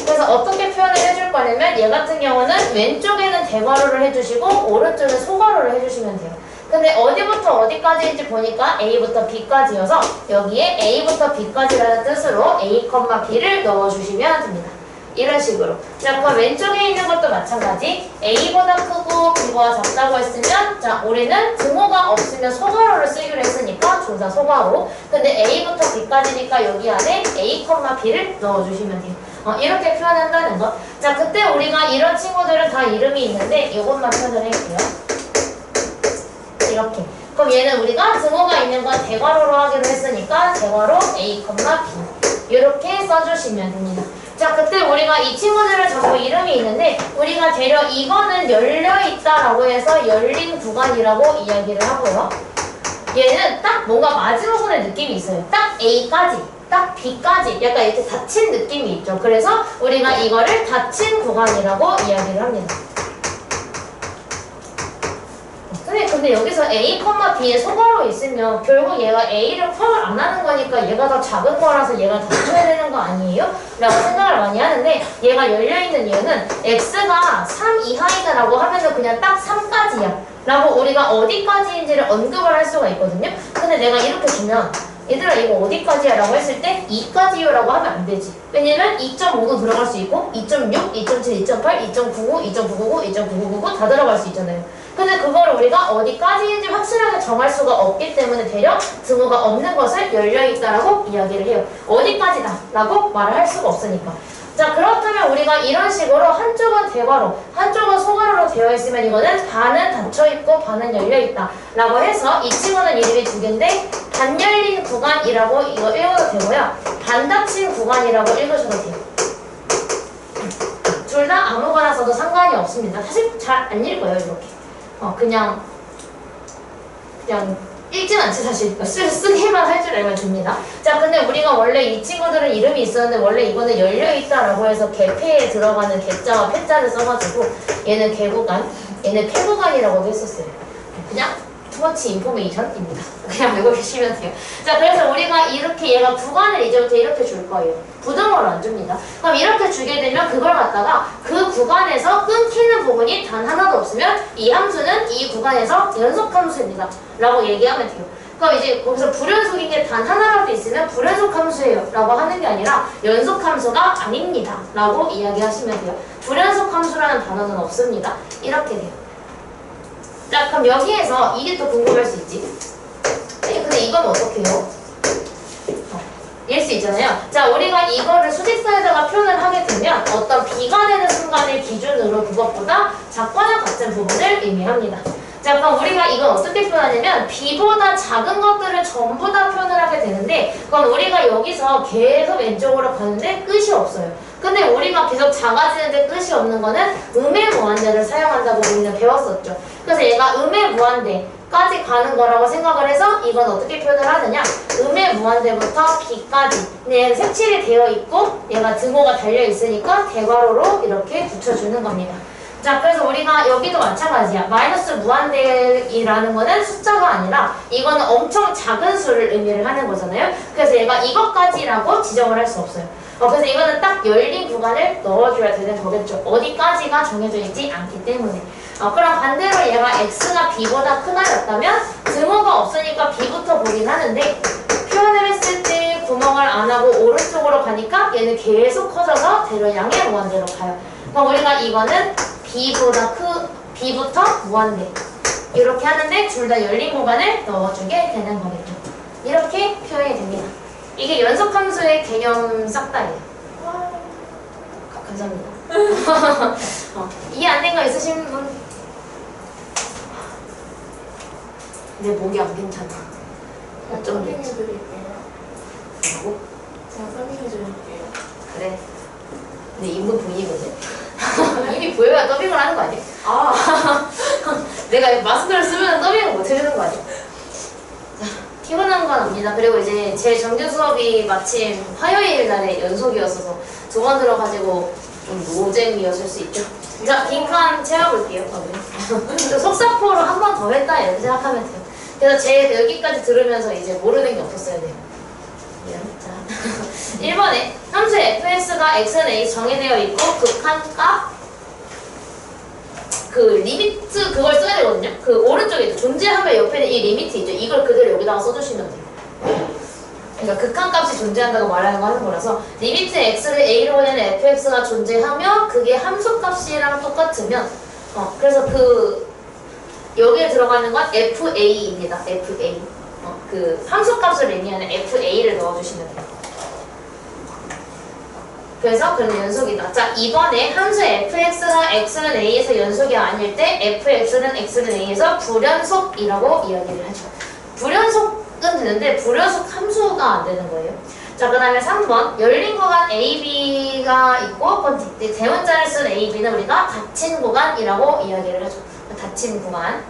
그래서 어떻게 표현을 해줄 거냐면 얘 같은 경우는 왼쪽에는 대괄호를 해주시고 오른쪽에 소괄호를 해주시면 돼요. 근데 어디부터 어디까지인지 보니까 A부터 B까지여서 여기에 A부터 B까지라는 뜻으로 A, B를 넣어주시면 됩니다. 이런 식으로. 자, 그럼 왼쪽에 있는 것도 마찬가지. A보다 크고 B보다 작다고 했으면 자, 우리는 등호가 없으면 소괄호를 쓰기로 했으니까 둘 다 소괄호. 근데 A부터 B까지니까 여기 안에 A, B를 넣어주시면 돼요. 이렇게 표현한다는 거. 자, 그때 우리가 이런 친구들은 다 이름이 있는데 이것만 표현을 할게요. 이렇게. 그럼 얘는 우리가 등호가 있는 건 대괄호로 하기로 했으니까 대괄호 A, B 이렇게 써주시면 됩니다. 자, 그때 우리가 이 친구들은 전부 이름이 있는데 우리가 대략 이거는 열려있다라고 해서 열린 구간이라고 이야기를 하고요. 얘는 딱 뭔가 마지막에 느낌이 있어요. 딱 A까지, 딱 B까지 약간 이렇게 닫힌 느낌이 있죠. 그래서 우리가 이거를 닫힌 구간이라고 이야기를 합니다. 근데 여기서 A, B에 소괄호 있으면 결국 얘가 A를 포함을 안 하는 거니까 얘가 더 작은 거라서 얘가 닫혀야 되는 거 아니에요? 라고 생각을 많이 하는데 얘가 열려있는 이유는 X가 3 이하이다 라고 하면은 그냥 딱 3까지야 라고 우리가 어디까지인지를 언급을 할 수가 있거든요. 근데 내가 이렇게 주면 얘들아 이거 어디까지야 라고 했을 때 2까지요 라고 하면 안 되지. 왜냐면 2.5도 들어갈 수 있고 2.6, 2.7, 2.8, 2.99, 2.999, 2.9999 다 들어갈 수 있잖아요. 근데 그거를 우리가 어디까지인지 확실하게 정할 수가 없기 때문에 대략 등호가 없는 것을 열려있다라고 이야기를 해요. 어디까지다 라고 말을 할 수가 없으니까. 자, 그렇다면 우리가 이런 식으로 한쪽은 대괄호, 한쪽은 소괄호로 되어 있으면 이거는 반은 닫혀있고 반은 열려있다 라고 해서 이 친구는 이름이 두 개인데 반 열린 구간이라고 이거 읽어도 되고요. 반 닫힌 구간이라고 읽으셔도 돼요. 둘 다 아무거나 써도 상관이 없습니다. 사실 잘 안 읽어요 이렇게. 그냥 읽진 않지 사실. 쓰기만 할 줄 알면 됩니다. 자, 근데 우리가 원래 이 친구들은 이름이 있었는데 원래 이거는 열려있다라고 해서 개폐에 들어가는 개자와 폐자를 써가지고 얘는 개구간, 얘는 폐구간이라고도 했었어요. 그냥 투머치 인포메이션입니다. 그냥 알고 계시면 돼요. 자, 그래서 우리가 이렇게 얘가 구간을 이제부터 이렇게 줄 거예요. 부등호를 안 줍니다. 그럼 이렇게 주게 되면 그걸 갖다가 그 구간에서 끊기는 부분이 단 하나도 없으면 이 함수는 이 구간에서 연속함수입니다. 라고 얘기하면 돼요. 그럼 이제 거기서 불연속인 게 단 하나라도 있으면 불연속 함수예요 라고 하는 게 아니라 연속 함수가 아닙니다 라고 이야기하시면 돼요. 불연속 함수라는 단어는 없습니다. 이렇게 돼요. 자, 그럼 여기에서 이게 또 궁금할 수 있지. 근데 이건 어떻게 해요? 이럴 수 있잖아요. 자, 우리가 이거를 수직사에다가 표현을 하게 되면 어떤 B가 되는 순간을 기준으로 그것보다 작거나 같은 부분을 의미합니다. 자, 그럼 우리가 이건 어떻게 표현하냐면 B보다 작은 것들을 전부 다 표현을 하게 되는데 그럼 우리가 여기서 계속 왼쪽으로 가는데 끝이 없어요. 근데 우리가 계속 작아지는데 끝이 없는 거는 음의 무한대를 사용한다고 우리는 배웠었죠. 그래서 얘가 음의 무한대까지 가는 거라고 생각을 해서 이건 어떻게 표현을 하느냐. 음의 무한대부터 B까지. 근데 얘는 색칠이 되어 있고 얘가 등호가 달려 있으니까 대괄호로 이렇게 붙여주는 겁니다. 자, 그래서 우리가 여기도 마찬가지야. 마이너스 무한대이라는 거는 숫자가 아니라 이거는 엄청 작은 수를 의미를 하는 거잖아요. 그래서 얘가 이것까지라고 지정을 할 수 없어요. 그래서 이거는 딱 열린 구간을 넣어줘야 되는 거겠죠. 어디까지가 정해져 있지 않기 때문에. 그럼 반대로 얘가 x가 b보다 크다였다면 등호가 없으니까 b부터 보긴 하는데 표현을 했을 때 구멍을 안 하고 오른쪽으로 가니까 얘는 계속 커져서 대로량의 무한대로 가요. 그럼 우리가 이거는 b부터 무한대 이렇게 하는데 둘 다 열린 구간을 넣어주게 되는 거겠죠. 이렇게 표현이 됩니다. 이게 연속함수의 개념 싹 다예요. 감사합니다. 이해 안 된 거 있으신 분? 내 목이 안 괜찮아. 좀 드릴게요. 뭐라고? 제가 설명해드릴게요. 그래. 근데 인분 보이거든. 이미 보여야 더빙을 하는 거 아니야? 내가 마스크를 쓰면 더빙을 못 해주는 거 아니야? 피곤한 건 압니다. 그리고 이제 제 정규 수업이 마침 화요일 날에 연속이었어서 두 번 들어가지고 좀 노잼이었을 수 있죠. 자, 빈칸 채워볼게요. 속사포로 한 번 더 했다 이렇게 생각하면 돼요. 그래서 제 여기까지 들으면서 이제 모르는 게 없었어야 돼요. 자, 1번에 함수 fx가 x는 a 정의되어 있고 극한값 그 리미트 그걸 써야 되거든요. 그 오른쪽에 있죠. 존재하면 옆에는 이 리미트 있죠. 이걸 그대로 여기다가 써주시면 돼요. 그러니까 극한값이 존재한다고 말하는 거 하는 거라서 리미트 x를 a로 하는 fx가 존재하며 그게 함수값이랑 똑같으면 그래서 그 여기에 들어가는 건 fa입니다. fa 그 함수값을 의미하는 fa를 넣어주시면 돼요. 그래서 그런 연속이다. 자, 이번에 함수 fx가 x는 a에서 연속이 아닐 때 fx는 x는 a에서 불연속이라고 이야기를 하죠. 불연속은 되는데 불연속 함수가 안 되는 거예요. 자, 그 다음에 3번 열린 구간 ab가 있고 대문자를 쓴 ab는 우리가 닫힌 구간이라고 이야기를 하죠. 닫힌 구간.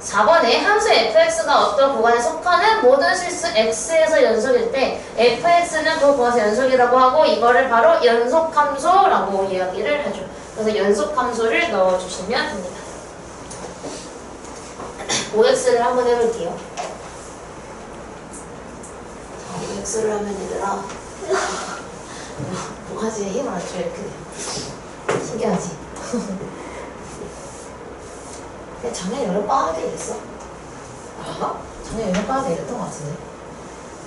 4번에 함수 fx가 어떤 구간에 속하는 모든 실수 x에서 연속일 때 fx는 그 구간에서 연속이라고 하고 이거를 바로 연속함수라고 이야기를 하죠. 그래서 연속함수를 넣어주시면 됩니다. OX를 한번 해볼게요. 자, OX를 하면 얘들아 모가지에 힘을 안 줘 이렇게 돼요. 신기하지? 작년 여름방학에 이랬어. 작년 여름방학에 이랬던 것 같은데.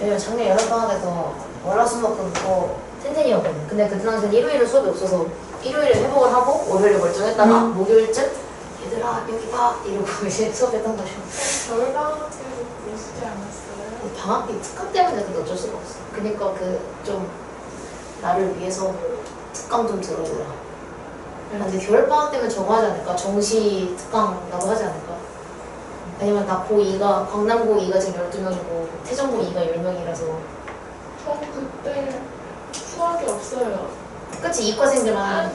왜냐면 작년 여름방학에서 월화수목금토 텐텐이었거든. 근데 그때 당시엔 일요일은 수업이 없어서 일요일에 회복을 하고 월요일에 멀쩡했다가 목요일쯤 얘들아 여기 봐 이러고 이제 수업했던 거죠. 겨울방학 때도 그러시지 않았어요? 방학기 특강 때문에 근데 어쩔 수가 없어. 그니까 그 좀 나를 위해서 특강 좀 들어주라. 근데 겨울방학 때문에 저거 하지 않을까? 정시 특강이라고 하지 않을까? 왜냐면 나 고2가 광남 고2가 지금 12명이고 태정 고2가 10명이라서 저 그때 수학이 없어요. 그치? 이과생들만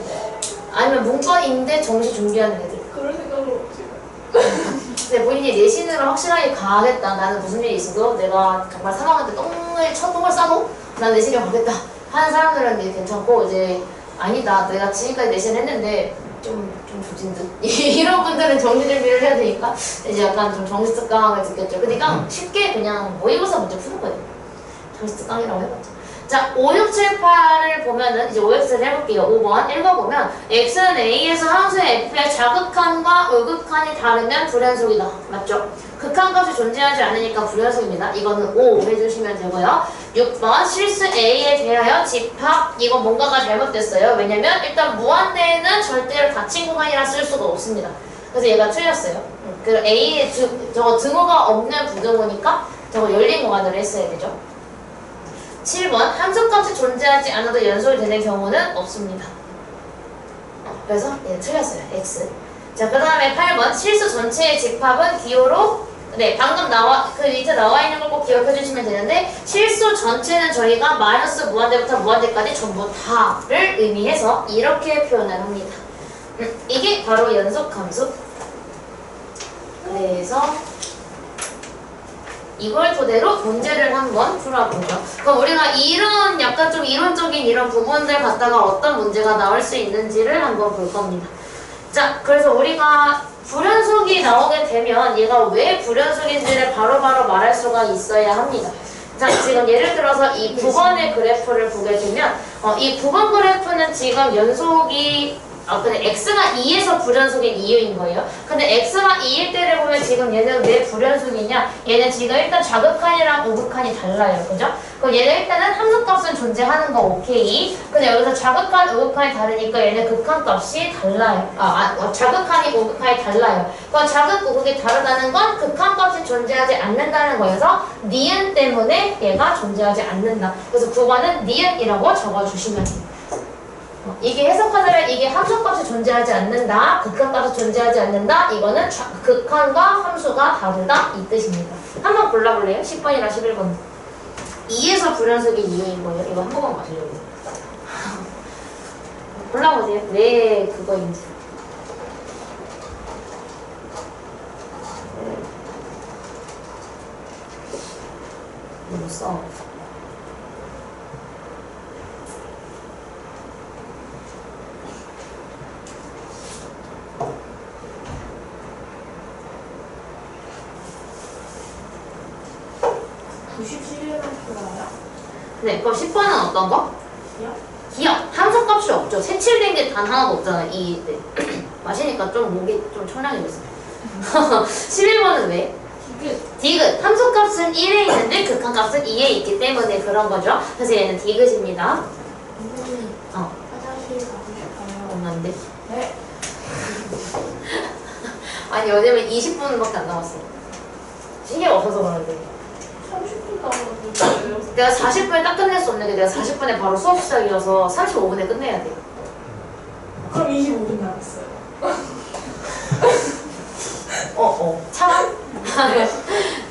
아니면 문과인데 정시 준비하는 애들. 그럴 생각을 지금. 근데 본인이 내신으로 확실하게 가겠다. 나는 무슨 일이 있어도 내가 정말 3학년 때 첫 똥을 싸도 난 내신으로 가겠다 하는 사람들은 이제 괜찮고 이제 아니다. 내가 지금까지 내신을 했는데 좀 조진 듯 이런 분들은 정시 준비를 해야 되니까 이제 약간 좀 정시 특강을 듣겠죠. 그러니까 쉽게 그냥 모의고사 문제 푸는 거예요. 정시 특강이라고 해봤죠. 자, 5, 6, 7, 8을 보면은 이제 OX를 해볼게요. 5번 읽어보면 x는 a에서 함수의 f의 자극한과 의극한이 다르면 불연속이다. 맞죠? 극한값이 존재하지 않으니까 불연속입니다. 이거는 5 해주시면 되고요. 6번 실수 a에 대하여 집합. 이거 뭔가가 잘못됐어요. 왜냐면 일단 무한대에는 절대로 닫힌 구간이라 쓸 수가 없습니다. 그래서 얘가 틀렸어요. 그 a에 저거 등호가 없는 부등호니까 저거 열린 구간으로 했어야 되죠. 7번 함수값이 존재하지 않아도 연속이 되는 경우는 없습니다. 그래서 얘 틀렸어요. X. 자, 그 다음에 8번 실수 전체의 집합은 기호로 방금 그 밑에 나와 있는 걸 꼭 기억해 주시면 되는데 실수 전체는 저희가 마이너스 무한대부터 무한대까지 전부 다를 의미해서 이렇게 표현을 합니다. 이게 바로 연속함수. 그래서 이걸 토대로 문제를 한번 풀어보죠. 그럼 우리가 이런 약간 좀 이론적인 이런 부분들 갖다가 어떤 문제가 나올 수 있는지를 한번 볼 겁니다. 자, 그래서 우리가 불연속이 나오게 되면 얘가 왜 불연속인지를 바로바로 말할 수가 있어야 합니다. 자, 지금 예를 들어서 이 9번의 그래프를 보게 되면 이 9번 그래프는 지금 연속이 근데 x가 2에서 불연속인 이유인 거예요. 근데 x가 2일 때를 보면 지금 얘는 왜 불연속이냐? 얘는 지금 일단 자극한이랑 우극한이 달라요. 그죠? 그럼 얘는 일단은 함수값은 존재하는 거 오케이. 근데 여기서 자극한, 우극한이 다르니까 얘는 극한값이 달라요. 자극한이, 우극한이 달라요. 그럼 자극, 우극이 다르다는 건 극한값이 존재하지 않는다는 거여서 니은 때문에 얘가 존재하지 않는다. 그래서 9번은 니은이라고 적어주시면 돼요. 이게 해석하자면 이게 함수값이 존재하지 않는다, 극한값이 존재하지 않는다, 이거는 극한과 함수가 다르다 이 뜻입니다. 한번 골라볼래요? 10번이랑 11번 2에서 불연속인 이유인 거예요. 이거 한 번만 봐주려고 골라보세요. 왜 그거인지. 너무 써. 좋아요? 네, 그럼 10번은 어떤 거? 기억? 기억. 함수값이 없죠. 색칠된 게 단 하나도 없잖아. 이 네. 마시니까 좀 목이 좀 청량해졌어요. 11번은 왜? 디귿. 디귿. 함수값은 1에 있는데 극한값은 2에 있기 때문에 그런 거죠. 그래서 얘는 디귿입니다. 선생님, 화장실 가고 싶어요. 없는데. 네. 아니 요즘은 20분밖에 안 남았어. 시계가 없어서 그러는데. 30분 남았는데. 내가 40분에 딱 끝낼 수 없는 게 내가 40분에 바로 수업 시작이어서 35분에 끝내야 돼. 그럼 25분 남았어요. 참아?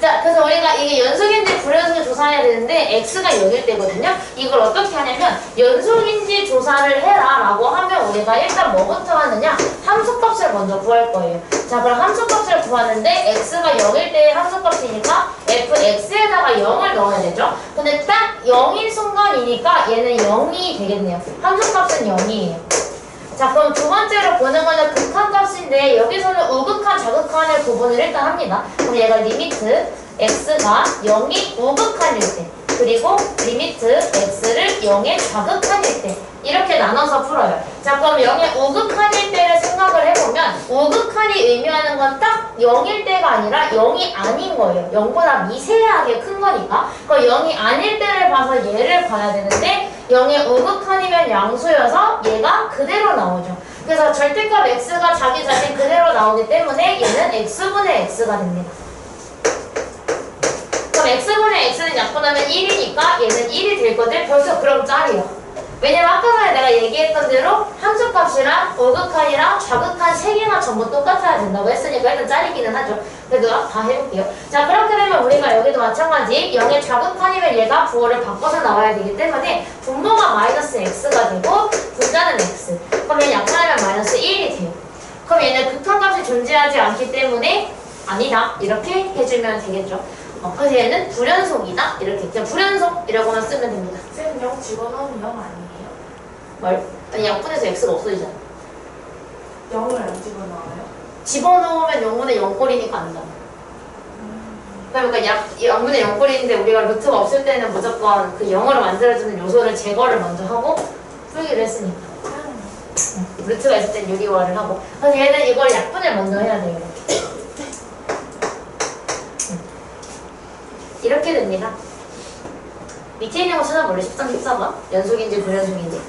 자, 그래서 우리가 이게 연속인지 불연속인지 조사해야 되는데 x가 0일 때거든요. 이걸 어떻게 하냐면 연속인지 조사를 해라 라고 하면 우리가 일단 뭐부터 하느냐? 함수값을 먼저 구할 거예요. 자, 그럼 함수값을 구하는데 x가 0일 때의 함수값이니까 fx에다가 0을 넣어야 되죠. 근데 딱 0인 순간이니까 얘는 0이 되겠네요. 함수값은 0이에요. 자, 그럼 두 번째로 보는 거는 극한값인데 여기서는 우극한, 자극한의 구분을 일단 합니다. 그럼 얘가 리미트 x가 0이 우극한일 때 그리고 리미트 x를 0의 좌극한일 때 이렇게 나눠서 풀어요. 자, 그럼 0의 우극한일 때를 생각을 해보면 우극한이 의미하는 건 딱 0일 때가 아니라 0이 아닌 거예요. 0보다 미세하게 큰 거니까. 그럼 0이 아닐 때를 봐서 얘를 봐야 되는데 0의 우극한이면 양수여서 얘가 그대로 나오죠. 그래서 절대값 x가 자기 자신 그대로 나오기 때문에 얘는 x분의 x가 됩니다. 그럼 x분의 x는 약분하면 1이니까 얘는 1이 될 건데 벌써 그럼 짤이야. 왜냐면 아까 전에 내가 얘기했던 대로 함수값이랑 우극한이랑 좌극한 3개가 전부 똑같아야 된다고 했으니까 일단 짤이기는 하죠. 그래도 다 해볼게요. 자, 그렇게 되면 우리가 여기도 마찬가지 0의 좌극한이면 얘가 부호를 바꿔서 나와야 되기 때문에 분모가 마이너스 x가 되고 분자는 x. 그럼 얘는 약분하면 마이너스 1이 돼요. 그럼 얘는 극한값이 존재하지 않기 때문에 아니다 이렇게 해주면 되겠죠. 그래서 얘는 불연속이다 이렇게 그냥 불연속이라고만 쓰면 됩니다. 쌤 0 집어넣으면 0 아니에요? 뭘? 아니 약분해서 x가 없어지잖아. 0을 안 집어넣어요? 집어넣으면 0분의 0꼴이니까 안 나와. 그러니까 양분의 0꼴인데 우리가 루트가 없을 때는 무조건 그 0으로 만들어주는 요소를 제거를 먼저 하고 풀기를 했으니까. 루트가 있을 땐 유리화를 하고. 그래서 얘는 이걸 약분을 먼저 해야 돼요. 이렇게 됩니다. 밑에 있는 거 찾아볼래? 13, 14번? 연속인지 불연속인지.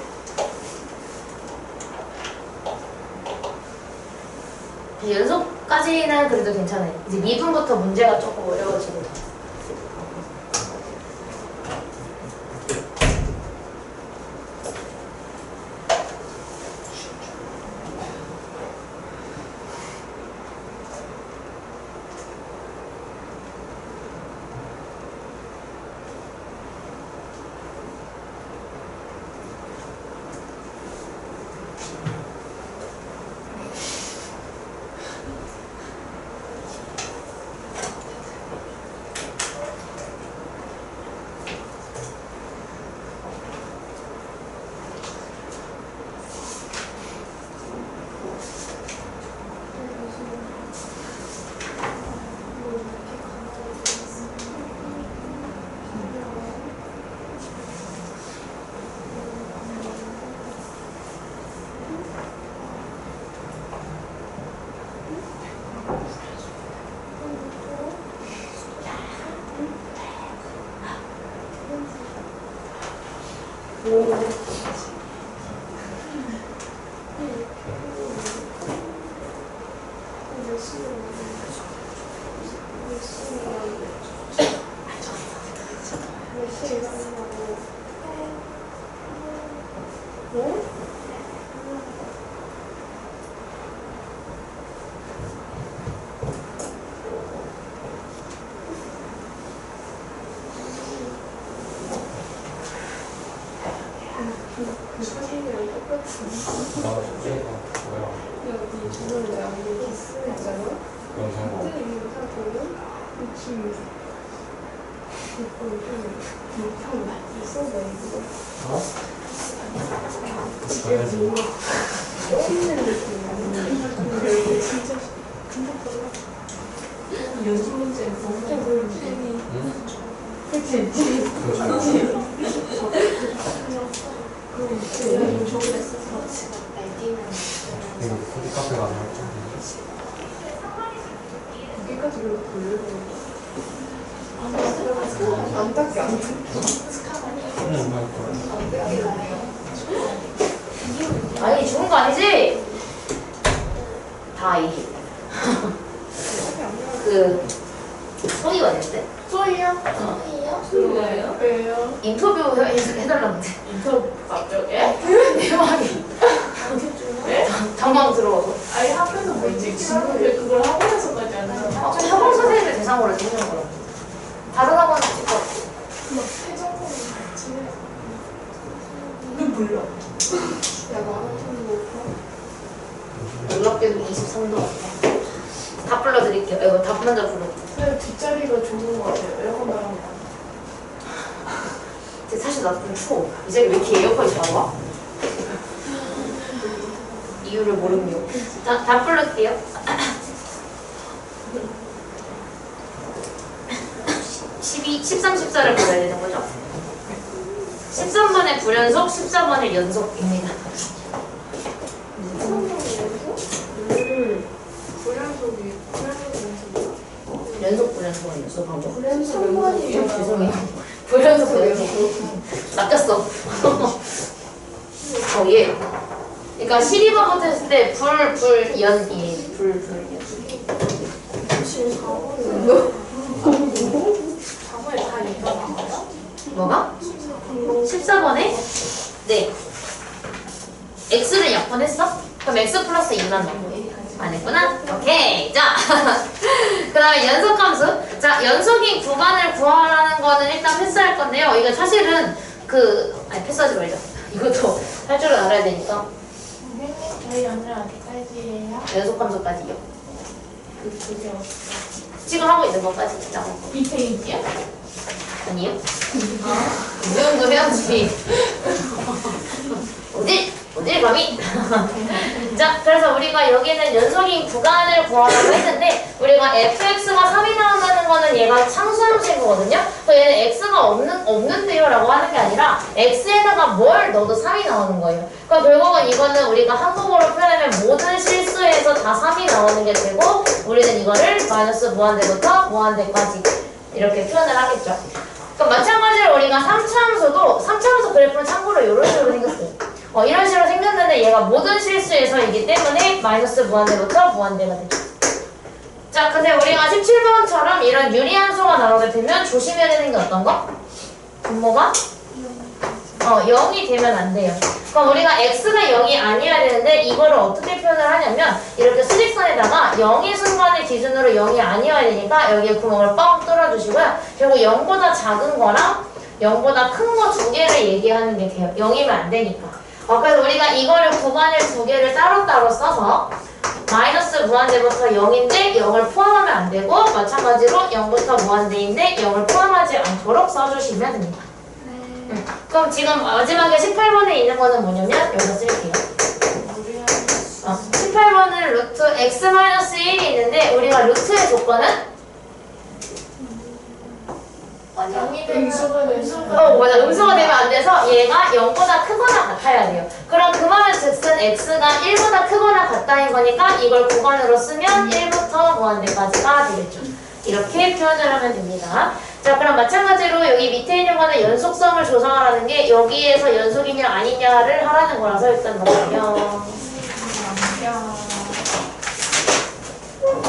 연속까지는 그래도 괜찮아요. 이제 미분부터 문제가 조금 어려워지고. 연습 문제 엄청 쌤이 그치. 그거 잘 알아. 저기 했었어. 이거 코디 카페 가서 할 줄. 여기까지 그렇게 돌리고. 안 닦게 안 닦게. 응, 할 거야. 아니 좋은 거 아니지? 다 이게 그 소희가 됐대. 소희요? 소희요? 왜요? 인터뷰 해달라는데. 인터뷰 갑자기? 대박이. 왜? 당황스러워서. 아니 학교에서 뭐 있지? 지금 왜 그걸 학원에서까지 안 하는 아, 학원 선생님을 대상으로 찍는 거라고. 다른 학원은 찍고. 막 회장님 같이 해. 이건 몰라. 야 마라톤 뭐 놀랍게도 23도. 다 불러드릴게요. 이거 다 먼저 불러. 근데 뒷자리가 좋은 것 같아요. 에어컨 바람 근데 사실 나 좀 추워. 이제 왜 이렇게 에어컨이 잘 와? 이유를 모르며. 자, 다 불러드릴게요. 13, 14를 불러야 되는 거죠? 13번의 불연속, 14번의 연속입니다. 연속 불연속은 연속하고. 죄송해요. 불연속 연속. 낚였어. 예. 그러니까 12번부터 했을 때 불연이 불연. 지금 4번인가? 4번에 다 이거 나와요? 뭐가? 14번에? 네. X를 약분했어? 그럼 X 플러스 2만 넣어. 안 했구나? 오케이. 자, 그 다음에 연속함수. 자, 연속인 구간을 구하라는 거는 일단 패스할 건데요. 이거 사실은 아니, 패스하지 말자. 이것도 할 줄은 알아야 되니까. 선생님 저희 오늘 어디까지예요? 연속함수까지요. 그게 어떻게? 지금 하고 있는 것까지. 자, 이 페이지요? 아니요? 이 정도 해야지. 어딜 감히? 자, 그래서 우리가 여기는 연속인 구간을 구하라고 했는데 우리가 fx가 3이 나온다는 거는 얘가 상수함수인 거거든요. 그래서 얘는 x가 없는데요 라고 하는 게 아니라 x에다가 뭘 넣어도 3이 나오는 거예요. 그러니까 결국은 이거는 우리가 한국어로 표현하면 모든 실수에서 다 3이 나오는 게 되고 우리는 이거를 마이너스 무한대부터 무한대까지 이렇게 표현을 하겠죠. 그럼 마찬가지로 우리가 3차함수 그래프는 참고로 이런 식으로 생겼어요. 이런 식으로 생겼는데 얘가 모든 실수에서이기 때문에 마이너스 무한대부터 무한대가 되죠. 자, 근데 우리가 17번처럼 이런 유리한 수가 나오게 되면 조심해야 되는 게 어떤 거? 분모가? 0이 되면 안 돼요. 그럼 우리가 x가 0이 아니어야 되는데 이거를 어떻게 표현을 하냐면 이렇게 수직선에다가 0의 순간을 기준으로 0이 아니어야 되니까 여기에 구멍을 뻥 뚫어주시고요. 결국 0보다 작은 거랑 0보다 큰 거 두 개를 얘기하는 게 돼요. 0이면 안 되니까. 그래서 우리가 이거를 구간을 두 개를 따로따로 써서 마이너스 무한대부터 0인데 0을 포함하면 안 되고 마찬가지로 0부터 무한대인데 0을 포함하지 않도록 써주시면 됩니다. 그럼 지금 마지막에 18번에 있는 거는 뭐냐면 여기서 쓸게요. 18번은 루트 x-1이 있는데 우리가 루트의 조건은 음수가 맞아. 음수가 되면 안 돼서 얘가 0보다 크거나 같아야 돼요. 그럼 그 말은 즉슨 x가 1보다 크거나 같다인 거니까 이걸 구간으로 쓰면 1부터 무한대까지가 되겠죠. 이렇게 표현을 하면 됩니다. 자, 그럼 마찬가지로 여기 밑에 있는 거는 연속성을 조사하라는 게 여기에서 연속이냐 아니냐를 하라는 거라서 일단 넣어요.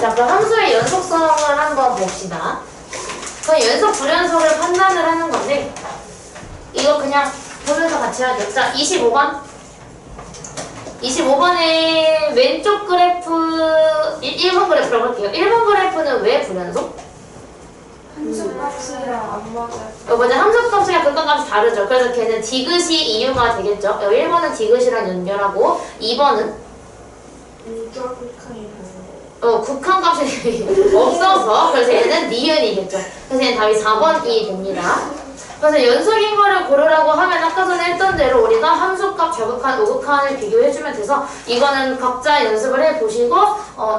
자, 그럼 함수의 연속성을 한번 봅시다. 그럼 연속 불연속을 판단을 하는 건데 이거 그냥 보면서 같이 하죠. 자, 25번 25번에 왼쪽 그래프 1번 그래프라고 할게요. 1번 그래프는 왜 불연속? 함수값이랑 안 맞아요. 먼저 함수값이랑 극값이 다르죠. 그래서 걔는 디귿이 이유가 되겠죠. 1번은 디귿이랑 연결하고 2번은 국한값이 없어서 그래서 얘는 니은이겠죠. 그래서 얘는 답이 4번이 됩니다. 그래서 연속인 거를 고르라고 하면 아까 전에 했던 대로 우리가 함수값 자극한, 우극한을 비교해주면 돼서 이거는 각자 연습을 해보시고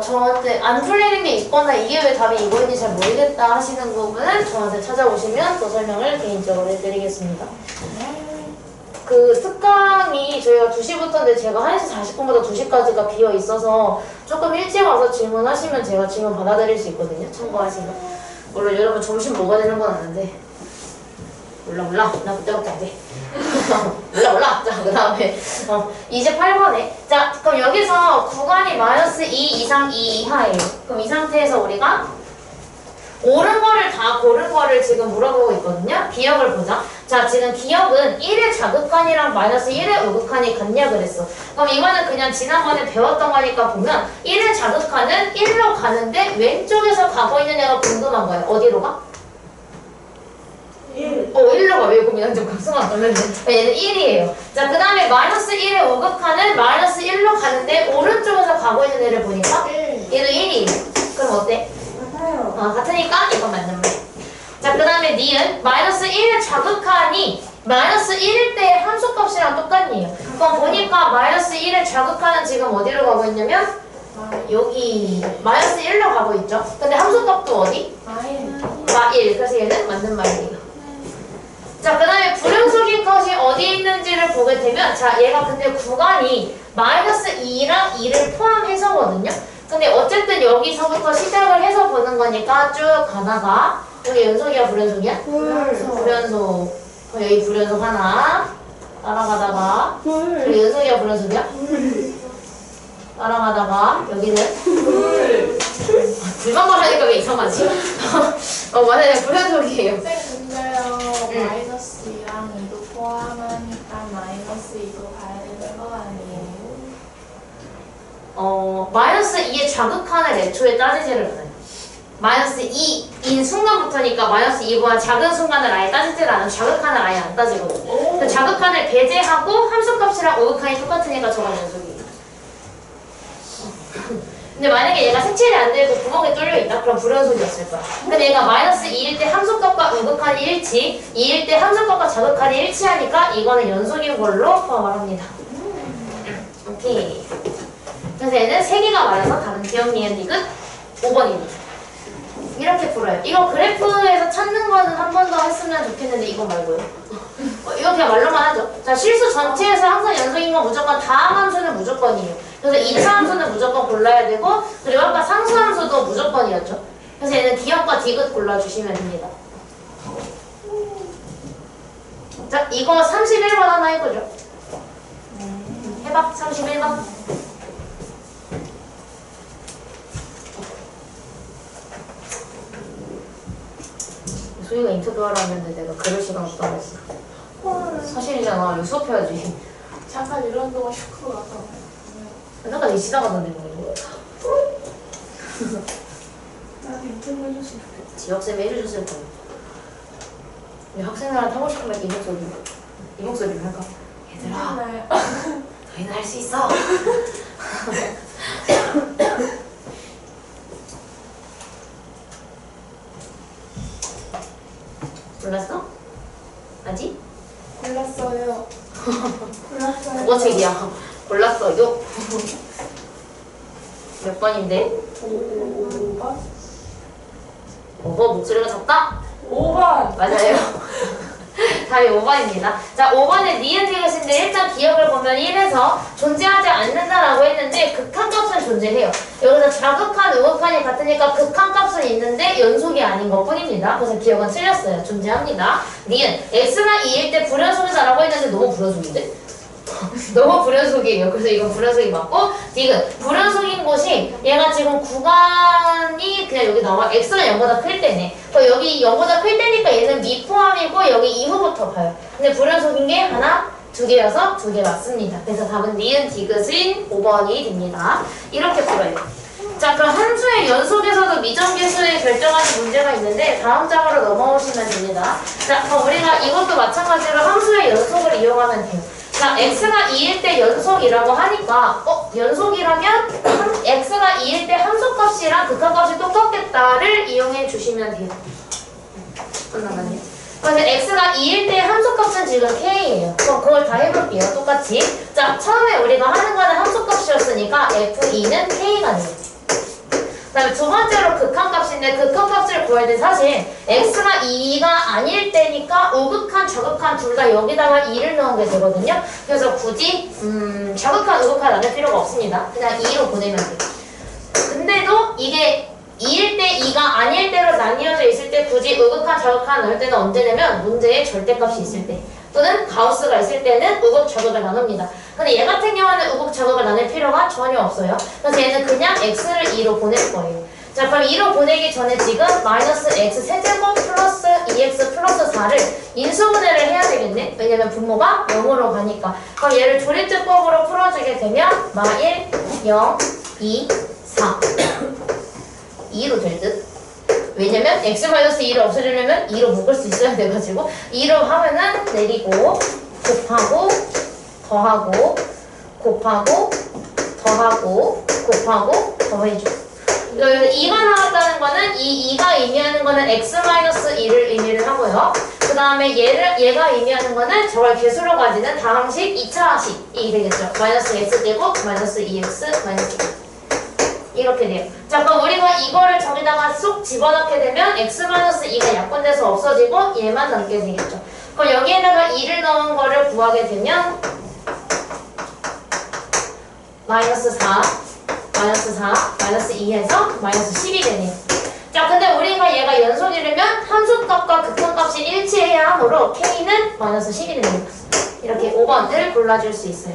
저한테 안 풀리는 게 있거나 이게 왜 답이 이거인지 잘 모르겠다 하시는 부분은 저한테 찾아오시면 또 설명을 개인적으로 해드리겠습니다. 그 특강이 저희가 2시부터인데 제가 1시 40분부터 2시까지가 비어 있어서 조금 일찍 와서 질문하시면 제가 질문 받아드릴 수 있거든요. 참고하시면. 물론 여러분 점심 먹어야 되는 건 아는데 몰라 나 그때밖에 안 돼. 몰라 자 그 다음에 이제 8번에 자 그럼 여기서 구간이 마이너스 2 이상 2 이하예요. 그럼 이 상태에서 우리가 옳은 거를 다 고른 거를 지금 물어보고 있거든요. 기억을 보자. 자, 지금 기억은 1의 자극한이랑 마이너스 1의 우극한이 같냐 그랬어. 그럼 이거는 그냥 지난번에 배웠던 거니까 보면 1의 자극한은 1로 가는데 왼쪽에서 가고 있는 애가 궁금한 거야. 어디로 가? 1로 가. 왜 고민한 좀 순간 놀랐네. 얘는 1이에요. 자, 그 다음에 마이너스 1의 우극한은 마이너스 1로 가는데 오른쪽에서 가고 있는 애를 보니까 얘도 1이에요. 그럼 어때? 같으니까 이건 맞는 말. 자, 그 다음에 니은 마이너스 1의 자극한이 마이너스 1일 때 함수값이랑 똑같네요. 그럼 보니까 마이너스 1의 자극한은 지금 어디로 가고 있냐면 여기 마이너스 1로 가고 있죠. 근데 함수값도 어디? 마1. 그래서 얘는 맞는 말이에요. 자, 그 다음에 불연속인 컷이 어디에 있는지를 보게 되면 자, 얘가 근데 구간이 마이너스 2랑 2를 포함해서거든요. 근데 어쨌든 여기서부터 시작을 해서 보는 거니까 쭉 가다가 여기 연속이야 불연속이야? 불연속. 여기 불연속 하나 따라가다가 여기 연속이야 불연속이야? 따라가다가 여기는 둘만 말하니까 왜 이상하지? 맞아요 불연속이에요. 근데요 마이너스 2랑 2도 포함하니까 마이너스 2도 가야 되는 거 아니에요? 마이너스 2의 자극한을 애초에 따지지를 않아요. 마이너스 2인 순간부터니까 마이너스 2보다 작은 순간을 아예 따지지를 않아요. 자극한을 아예 안 따지거든요. 그 자극한을 배제하고 함수값이랑 우극한이 똑같으니까 저건 연속이에요. 근데 만약에 얘가 색칠이 안 되고 구멍이 뚫려 있다? 그럼 불연속이었을 거야. 근데 얘가 마이너스 2일 때 함수값과 우극한이 일치, 2일 때 함수값과 자극한이 일치하니까 이거는 연속인 걸로 포함을 합니다. 오케이. 그래서 얘는 3개가 말해서 다른 기억, 니은, 디귿 5번입니다. 이렇게 풀어요. 이거 그래프에서 찾는 거는 한 번 더 했으면 좋겠는데 이거 말고요. 이거 그냥 말로만 하죠. 자, 실수 전체에서 항상 연속인 건 무조건 다음 함수는 무조건이에요. 그래서 2차 함수는 무조건 골라야 되고 그리고 아까 상수 함수도 무조건이었죠. 그래서 얘는 기억과 디귿 골라주시면 됩니다. 자, 이거 31번 하나 해보죠. 해봐, 31번. 소희가 인터뷰하러 왔는데 내가 그럴 시간 없다고 했어. 사실이잖아. 이거 수업해야지. 잠깐 이런 동안 슈크로 갔다 잠깐 지나가던데 뭐. 나도 인터뷰 해줬으면 좋겠다. 지역쌤이 해주셨을 거야. 우리 학생들한테 하고 싶으면 이 목소리를 할까? 얘들아, 너희는 할 수 있어. 몰랐어? 아직? 골랐어요. 골랐어요. 국어 책이야. 골랐어요. 몇 번인데? 5번? 목소리가 작다? 5번! 맞아요. 답이 5번입니다. 자, 5번에 니은 디귿인데 일단 기억을 보면 1에서 존재하지 않는다라고 했는데 극한값은 존재해요. 여기서 자극한, 우극한이 같으니까 극한값은 있는데 연속이 아닌 것 뿐입니다. 그래서 기억은 틀렸어요. 존재합니다. 니은 x가 2일 때 불연속이다라고 했는데 너무 불연속인데? 너무 불연속이에요. 그래서 이건 불연속이 맞고 디귿 불연속인 곳이 얘가 지금 구간이 그냥 여기 나와 x가 0보다 클 때네. 여기 0보다 클 때니까 얘는 미포함이고 여기 이후부터 봐요. 근데 불연속인 게 하나, 2개여서 2개 맞습니다. 그래서 답은 니은 디귿인 5번이 됩니다. 이렇게 풀어요. 자, 그럼 함수의 연속에서도 미정계수에 결정하는 문제가 있는데 다음 장으로 넘어오시면 됩니다. 자, 그럼 우리가 이것도 마찬가지로 함수의 연속을 이용하면 돼요. 자, x가 2일 때 연속이라고 하니까 연속이라면 x가 2일 때 함수값이랑 극한값이 똑같겠다를 이용해 주시면 돼요. 끝나갔네. 그래서 x가 2일 때 함수값은 지금 k예요. 그럼 그걸 다 해볼게요. 똑같이. 자, 처음에 우리가 하는 거는 함수값이었으니까 f2는 k가 돼요. 그 다음에 두 번째로 극한값인데 극한값을 구할 때 사실 x가 2가 아닐 때니까 우극한, 저극한 둘 다 여기다가 2를 넣은 게 되거든요. 그래서 굳이 저극한, 우극한 안 할 필요가 없습니다. 그냥 2로 보내면 돼요. 근데도 이게 2일 때 2가 아닐 때로 나뉘어져 있을 때 굳이 우극한, 저극한 넣을 때는 언제 내면 문제에 절대값이 있을 때 또는 가우스가 있을 때는 우극, 저극을 나눕니다. 근데 얘 같은 경우는 우극, 저극을 나눌 필요가 전혀 없어요. 그래서 얘는 그냥 x를 2로 보낼 거예요. 자, 그럼 2로 보내기 전에 지금 마이너스 x 세제곱 플러스 2x 플러스 4를 인수분해를 해야 되겠네? 왜냐면 분모가 0으로 가니까. 그럼 얘를 조립제법으로 풀어주게 되면 마1, 0, 2, 4 2로 될 듯? 왜냐면 x-2를 없애려면 2로 묶을 수 있어야 돼가지고 2로 하면은 내리고 곱하고 더하고 곱하고 더하고 곱하고 더해줘. 여기 2가 나왔다는 거는 이 2가 의미하는 거는 x-2를 의미를 하고요. 그 다음에 얘가 의미하는 거는 저걸 개수로 가지는 다항식 2차식이 되겠죠. 마이너스 x제곱 마이너스 2x 마이너스 2 이렇게 돼요. 자, 그럼 우리가 이거를 저기다가 쏙 집어넣게 되면 x-2가 약분돼서 없어지고 얘만 남게 되겠죠. 그럼 여기에다가 2를 넣은 거를 구하게 되면 마이너스 4, 마이너스 4, 마이너스 2에서 마이너스 10이 되네요. 자, 근데 우리가 얘가 연속이려면 함수값과 극한값이 일치해야 하므로 k는 마이너스 10이 됩니다. 이렇게 5번을 골라줄 수 있어요.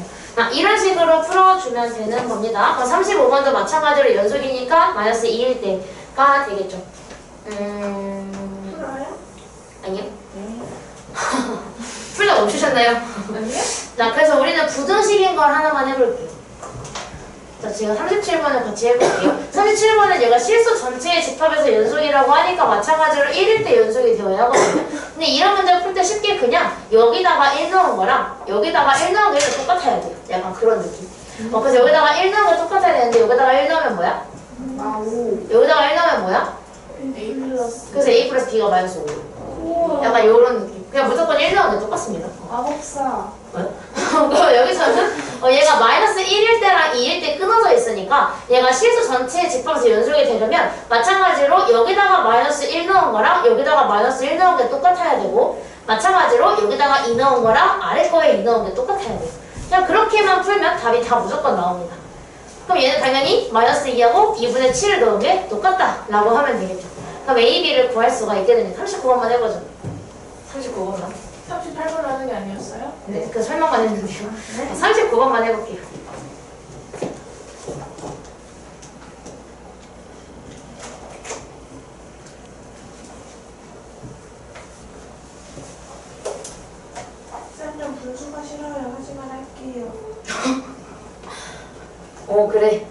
이런 식으로 풀어주면 되는 겁니다. 그럼 35번도 마찬가지로 연속이니까 마이너스 2일 때가 되겠죠. 풀어요? 아니요. 풀다 멈추셨나요? 아니요? 자, 그래서 우리는 부등식인 걸 하나만 해볼게요. 자, 지금 37번을 같이 해볼게요. 37번은 얘가 실수 전체의 집합에서 연속이라고 하니까 마찬가지로 1일 때 연속이 되어야 하거든요. 근데 이런 문제 풀 때 쉽게 그냥 여기다가 1 넣은 거랑 여기다가 1 넣은 게 똑같아야 돼요. 약간 그런 느낌. 그래서 여기다가 1 넣은 거 똑같아야 되는데 여기다가 1 넣으면 뭐야? 아, 5. 여기다가 1 넣으면 뭐야? A 플러스. 그래서 A 플러스 B가 마이너스 5. 우와. 약간 요런 느낌. 그냥 무조건 1 넣으면 똑같습니다. 마법사. 그럼 여기서는 얘가 마이너스 1일 때랑 2일 때 끊어져 있으니까 얘가 실수 전체의 집합에서 연속이 되려면 마찬가지로 여기다가 마이너스 1 넣은 거랑 여기다가 마이너스 1 넣은 게 똑같아야 되고 마찬가지로 여기다가 2 넣은 거랑 아래 거에 2 넣은 게 똑같아야 돼요. 그냥 그렇게만 풀면 답이 다 무조건 나옵니다. 그럼 얘는 당연히 마이너스 2하고 2분의 7을 넣은 게 똑같다 라고 하면 되겠죠. 그럼 A, B를 구할 수가 있게 됩니다. 39번만 해보죠. 39번만. 38번 하는 게 아니었어요? 네, 그 설명만 했는데요. 39번만 해볼게요. 쌤좀 분수가 싫어요. 하지만 할게요. 오, 그래.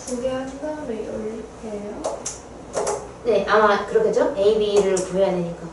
두 개 한 다음에 연립해요. 네, 아마 그렇겠죠? A, B를 구해야 되니까.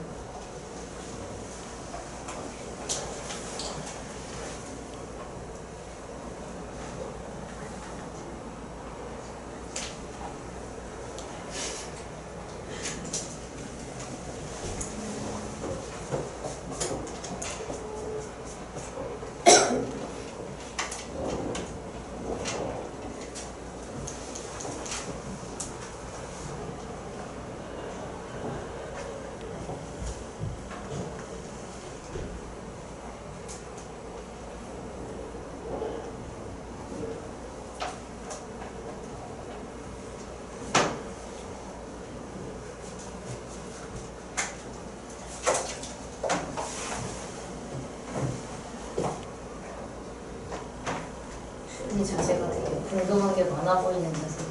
이 자세가 되게 궁금한 게 많아 보이는 자세.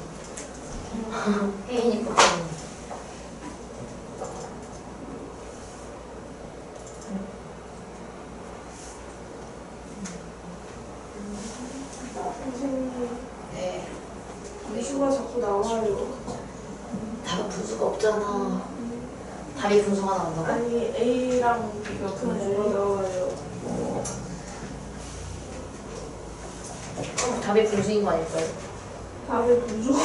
혜인이 꼭 선생님, 네. 분수가 자꾸 나와요. 답은 분수가 없잖아. 답이 분수가 나온다고? 아니, A랑 B가 분수가 나와요. 그럼 답이 분수인 거 아닐까요? 답이 무서워.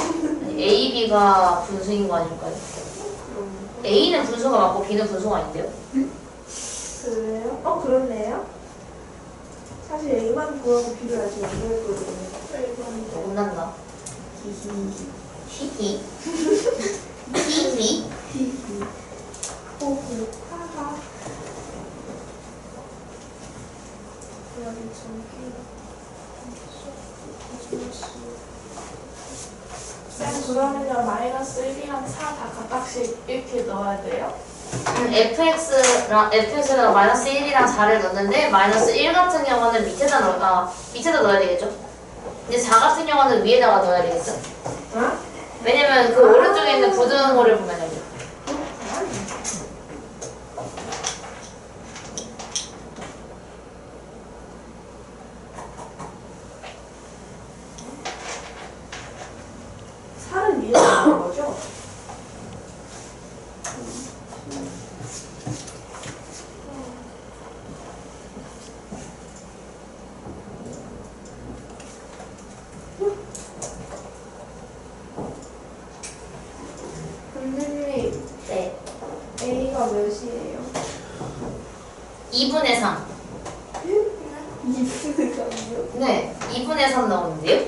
A, B가 분수인 거 아닐까요? A는 분수가 맞고 B는 분수가 아닌데요? 그래요? 그렇네요. 사실 A만 구하고 B를 아직 안 구했거든요. 혼난다. 히히. 히히. 히히. 호호. 하하. 여기 저기. 쌤, 그러면요, 마이너스 1이랑 4 다 각각씩 이렇게 넣어야 돼요? fx랑 마이너스 1이랑 4를 넣는데 마이너스 1 같은 경우는 밑에다 넣어야 되겠죠? 근데 4 같은 경우는 위에다가 넣어야 되겠죠? 응? 왜냐면 그 오른쪽에 있는 부등호를 보면은요. 살은 위에 넣는 거죠? 선생님, 네. A가 몇이에요? 2분의 3. 2분의요? 네. 2분의 3 나오는데요?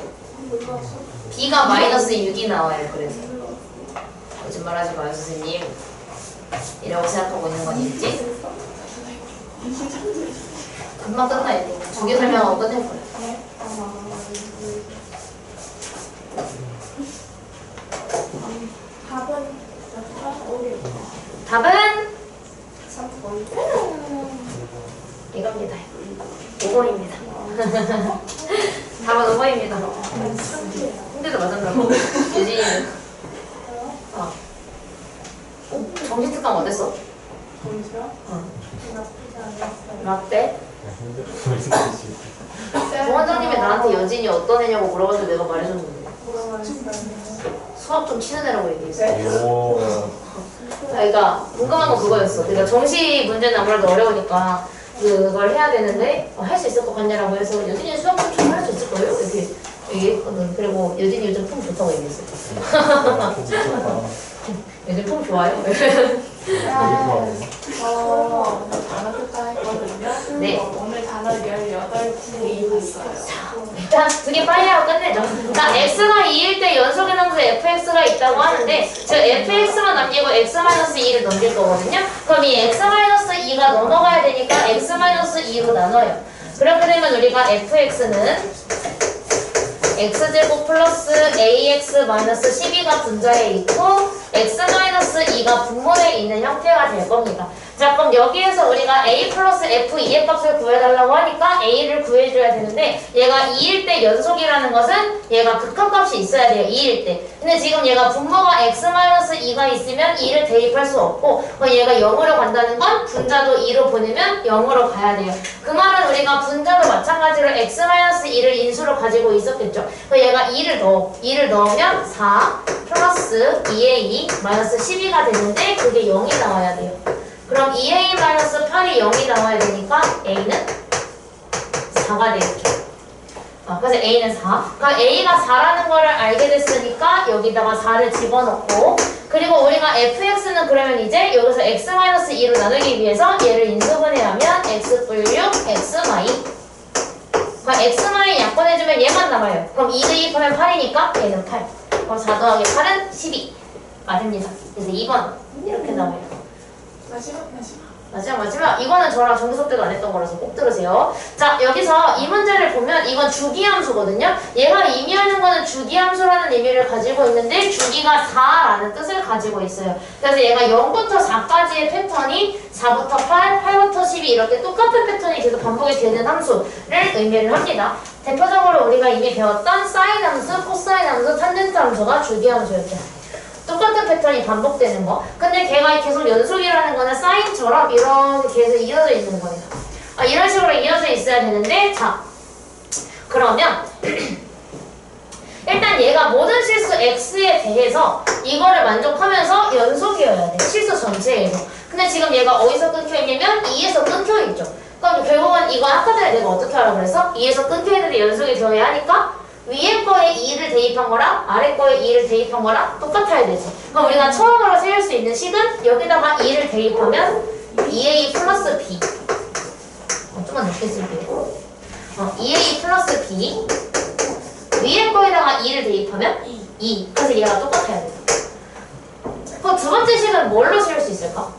몰랐어. B가 마이너스 6이 나와요. 그래서. 거짓말하지 마요, 선생님. 이라고 생각하고 있는 건 있지? 금방 끝나야 돼. 2개 설명하고 끝낼 거야. 네? 답은 몇 번? 5개. 답은 3번. 이겁니다. 5번입니다. 답은 5번입니다. 근데도 맞았나고. 유진이는. 정시특강 어땠어? 보이세요? 나쁘지 않았어요. 라떼? 네. 부원장님이 나한테 여진이 어떤 애냐고 물어봐서 내가 말해줬는데 물어봤어요. 수학 좀 치는 애라고 얘기했어. 오. 그러니까 궁금한 건 그거였어. 그러니까 정시 문제는 아무래도 어려우니까 그걸 해야 되는데 할 수 있을 것 같냐라고 해서 여진이 수학 좀 할 수 있을 거예요? 이렇게 얘기했거든. 그리고 여진이 요즘 폼 좋다고 얘기했어. 요즘 폼 좋아요? 저 오늘 단어 평가했거든요. 네. 오늘 단어 18개 봤어요. 일단 두 개 빨리 하고 끝내죠. 그러니까 x가 2일 때 연속의 함수 fx가 있다고 하는데 저 fx만 남기고 x-2를 넘길 거거든요. 그럼 이 x-2가 넘어가야 되니까 x-2로 나눠요. 그렇게 되면 우리가 fx는 x제곱 플러스 ax-12가 분자에 있고 x-2가 분모에 있는 형태가 될 겁니다. 자, 그럼 여기에서 우리가 a 플러스 f2의 값을 구해달라고 하니까 a를 구해줘야 되는데 얘가 2일 때 연속이라는 것은 얘가 극한값이 있어야 돼요. 2일 때. 근데 지금 얘가 분모가 x-2가 있으면 2를 대입할 수 없고 그럼 얘가 0으로 간다는 건 분자도 2로 보내면 0으로 가야 돼요. 그 말은 우리가 분자도 마찬가지로 x-2를 인수로 가지고 있었겠죠. 그럼 얘가 2를 넣으면 4 플러스 2a 마이너스 12가 되는데 그게 0이 나와야 돼요. 그럼 2a 마이너스 8이 0이 나와야 되니까 a는 4가 되겠죠. 그래서 a는 4. 그럼 a가 4라는 거를 알게 됐으니까 여기다가 4를 집어넣고 그리고 우리가 fx는 그러면 이제 여기서 x-2로 나누기 위해서 얘를 인수분해하면 x 뿔 6, x-y 그럼 x-y 약분해주면 얘만 남아요. 그럼 2 대입하면 8이니까 얘는 8. 그럼 4 더하기 8은 12가 됩니다. 그래서 2번 이렇게 나와요. 마지막. 이거는 저랑 정기석 때도 안 했던 거라서 꼭 들으세요. 자, 여기서 이 문제를 보면 이건 주기함수거든요. 얘가 의미하는 거는 주기함수라는 의미를 가지고 있는데 주기가 4라는 뜻을 가지고 있어요. 그래서 얘가 0부터 4까지의 패턴이 4부터 8, 8부터 12 이렇게 똑같은 패턴이 계속 반복이 되는 함수를 의미를 합니다. 대표적으로 우리가 이미 배웠던 사인 함수, 코사인 함수, 탄젠트 함수가 주기함수였죠. 똑같은 패턴이 반복되는 거. 근데 걔가 계속 연속이라는 거는 사인처럼 이렇게 계속 이어져 있는 거예요. 이런 식으로 이어져 있어야 되는데 자 그러면 일단 얘가 모든 실수 x에 대해서 이거를 만족하면서 연속이어야 돼. 실수 전체에서. 근데 지금 얘가 어디서 끊겨있냐면 2에서 끊겨있죠. 그럼 결국은 이건 아까 전에 내가 어떻게 하라고 그랬어? 2에서 끊겨있는데 연속이 되어야 하니까 위에 거에 2를 대입한 거랑 아래 거에 2를 대입한 거랑 똑같아야 되지. 그럼 우리가 처음으로 세울 수 있는 식은 여기다가 2를 대입하면 2a 플러스 b. 좀만 높게 쓸게요. 2a 플러스 b. 위에 거에다가 2를 대입하면 2. 그래서 얘가 똑같아야 돼. 그럼 두 번째 식은 뭘로 세울 수 있을까?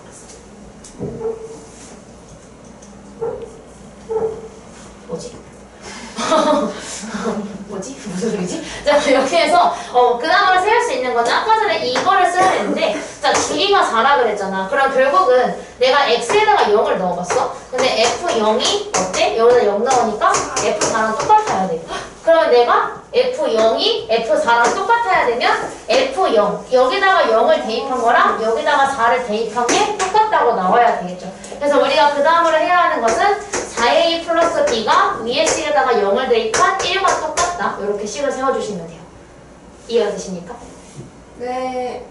뭐지? 뭐지? 무슨 소리지? 자, 여기에서 그 다음으로 세울 수 있는 거는 아까 전에 이거를 써야 되는데 자, 주기가 4라 그랬잖아. 그럼 결국은 내가 x에다가 0을 넣어봤어. 근데 f0이 어때? 여기다 0 넣으니까 f4랑 똑같아야 돼. 그러면 내가 f0이 f4랑 똑같아야 되면 f0 여기다가 0을 대입한 거랑 여기다가 4를 대입한 게 똑같다고 나와야 되겠죠. 그래서 우리가 그 다음으로 해야 하는 것은 4a 플러스 b가 위에 식에다가 0을 대입한 1과 똑같다. 이렇게 식을 세워주시면 돼요. 이해가 되십니까? 네.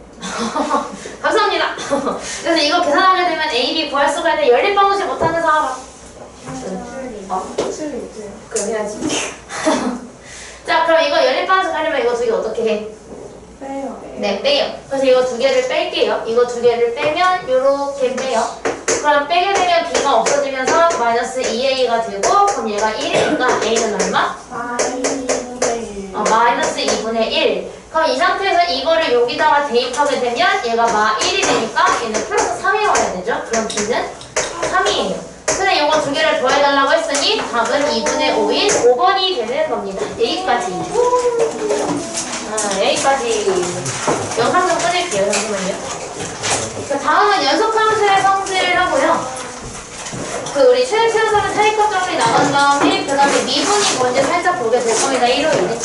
감사합니다. 그래서 이거 계산하게 되면 a, b 구할 수가 있는데 연립방정식 못하는 사람 그럼 해야지. 자, 그럼 이거 연립방정식 하려면 이거 두 개 어떻게 해? 빼요. 네, 빼요. 그래서 이거 두 개를 뺄게요. 이거 두 개를 빼면 요렇게 빼요. 그럼 빼게 되면 b가 없어지면서 마이너스 2a가 되고 그럼 얘가 1이니까 a는 얼마? 마이너스 2분의 1. 그럼 이 상태에서 이거를 여기다가 대입하게 되면 얘가 마 1이 되니까 얘는 플러스 3이 와야 되죠. 그럼 b는 3이에요. 근데 이거 두 개를 더해달라고 했으니 답은 2분의 5인 5번이 되는 겁니다. 여기까지. 여기까지. 영상 좀 끊을게요. 잠시만요. 그 다음은 연속함수의 성질을 하고요. 그 우리 최우선은 차이값 정리 나간 다음에 그 다음에 미분이 뭔지 살짝 보게 될 겁니다. 일요일에.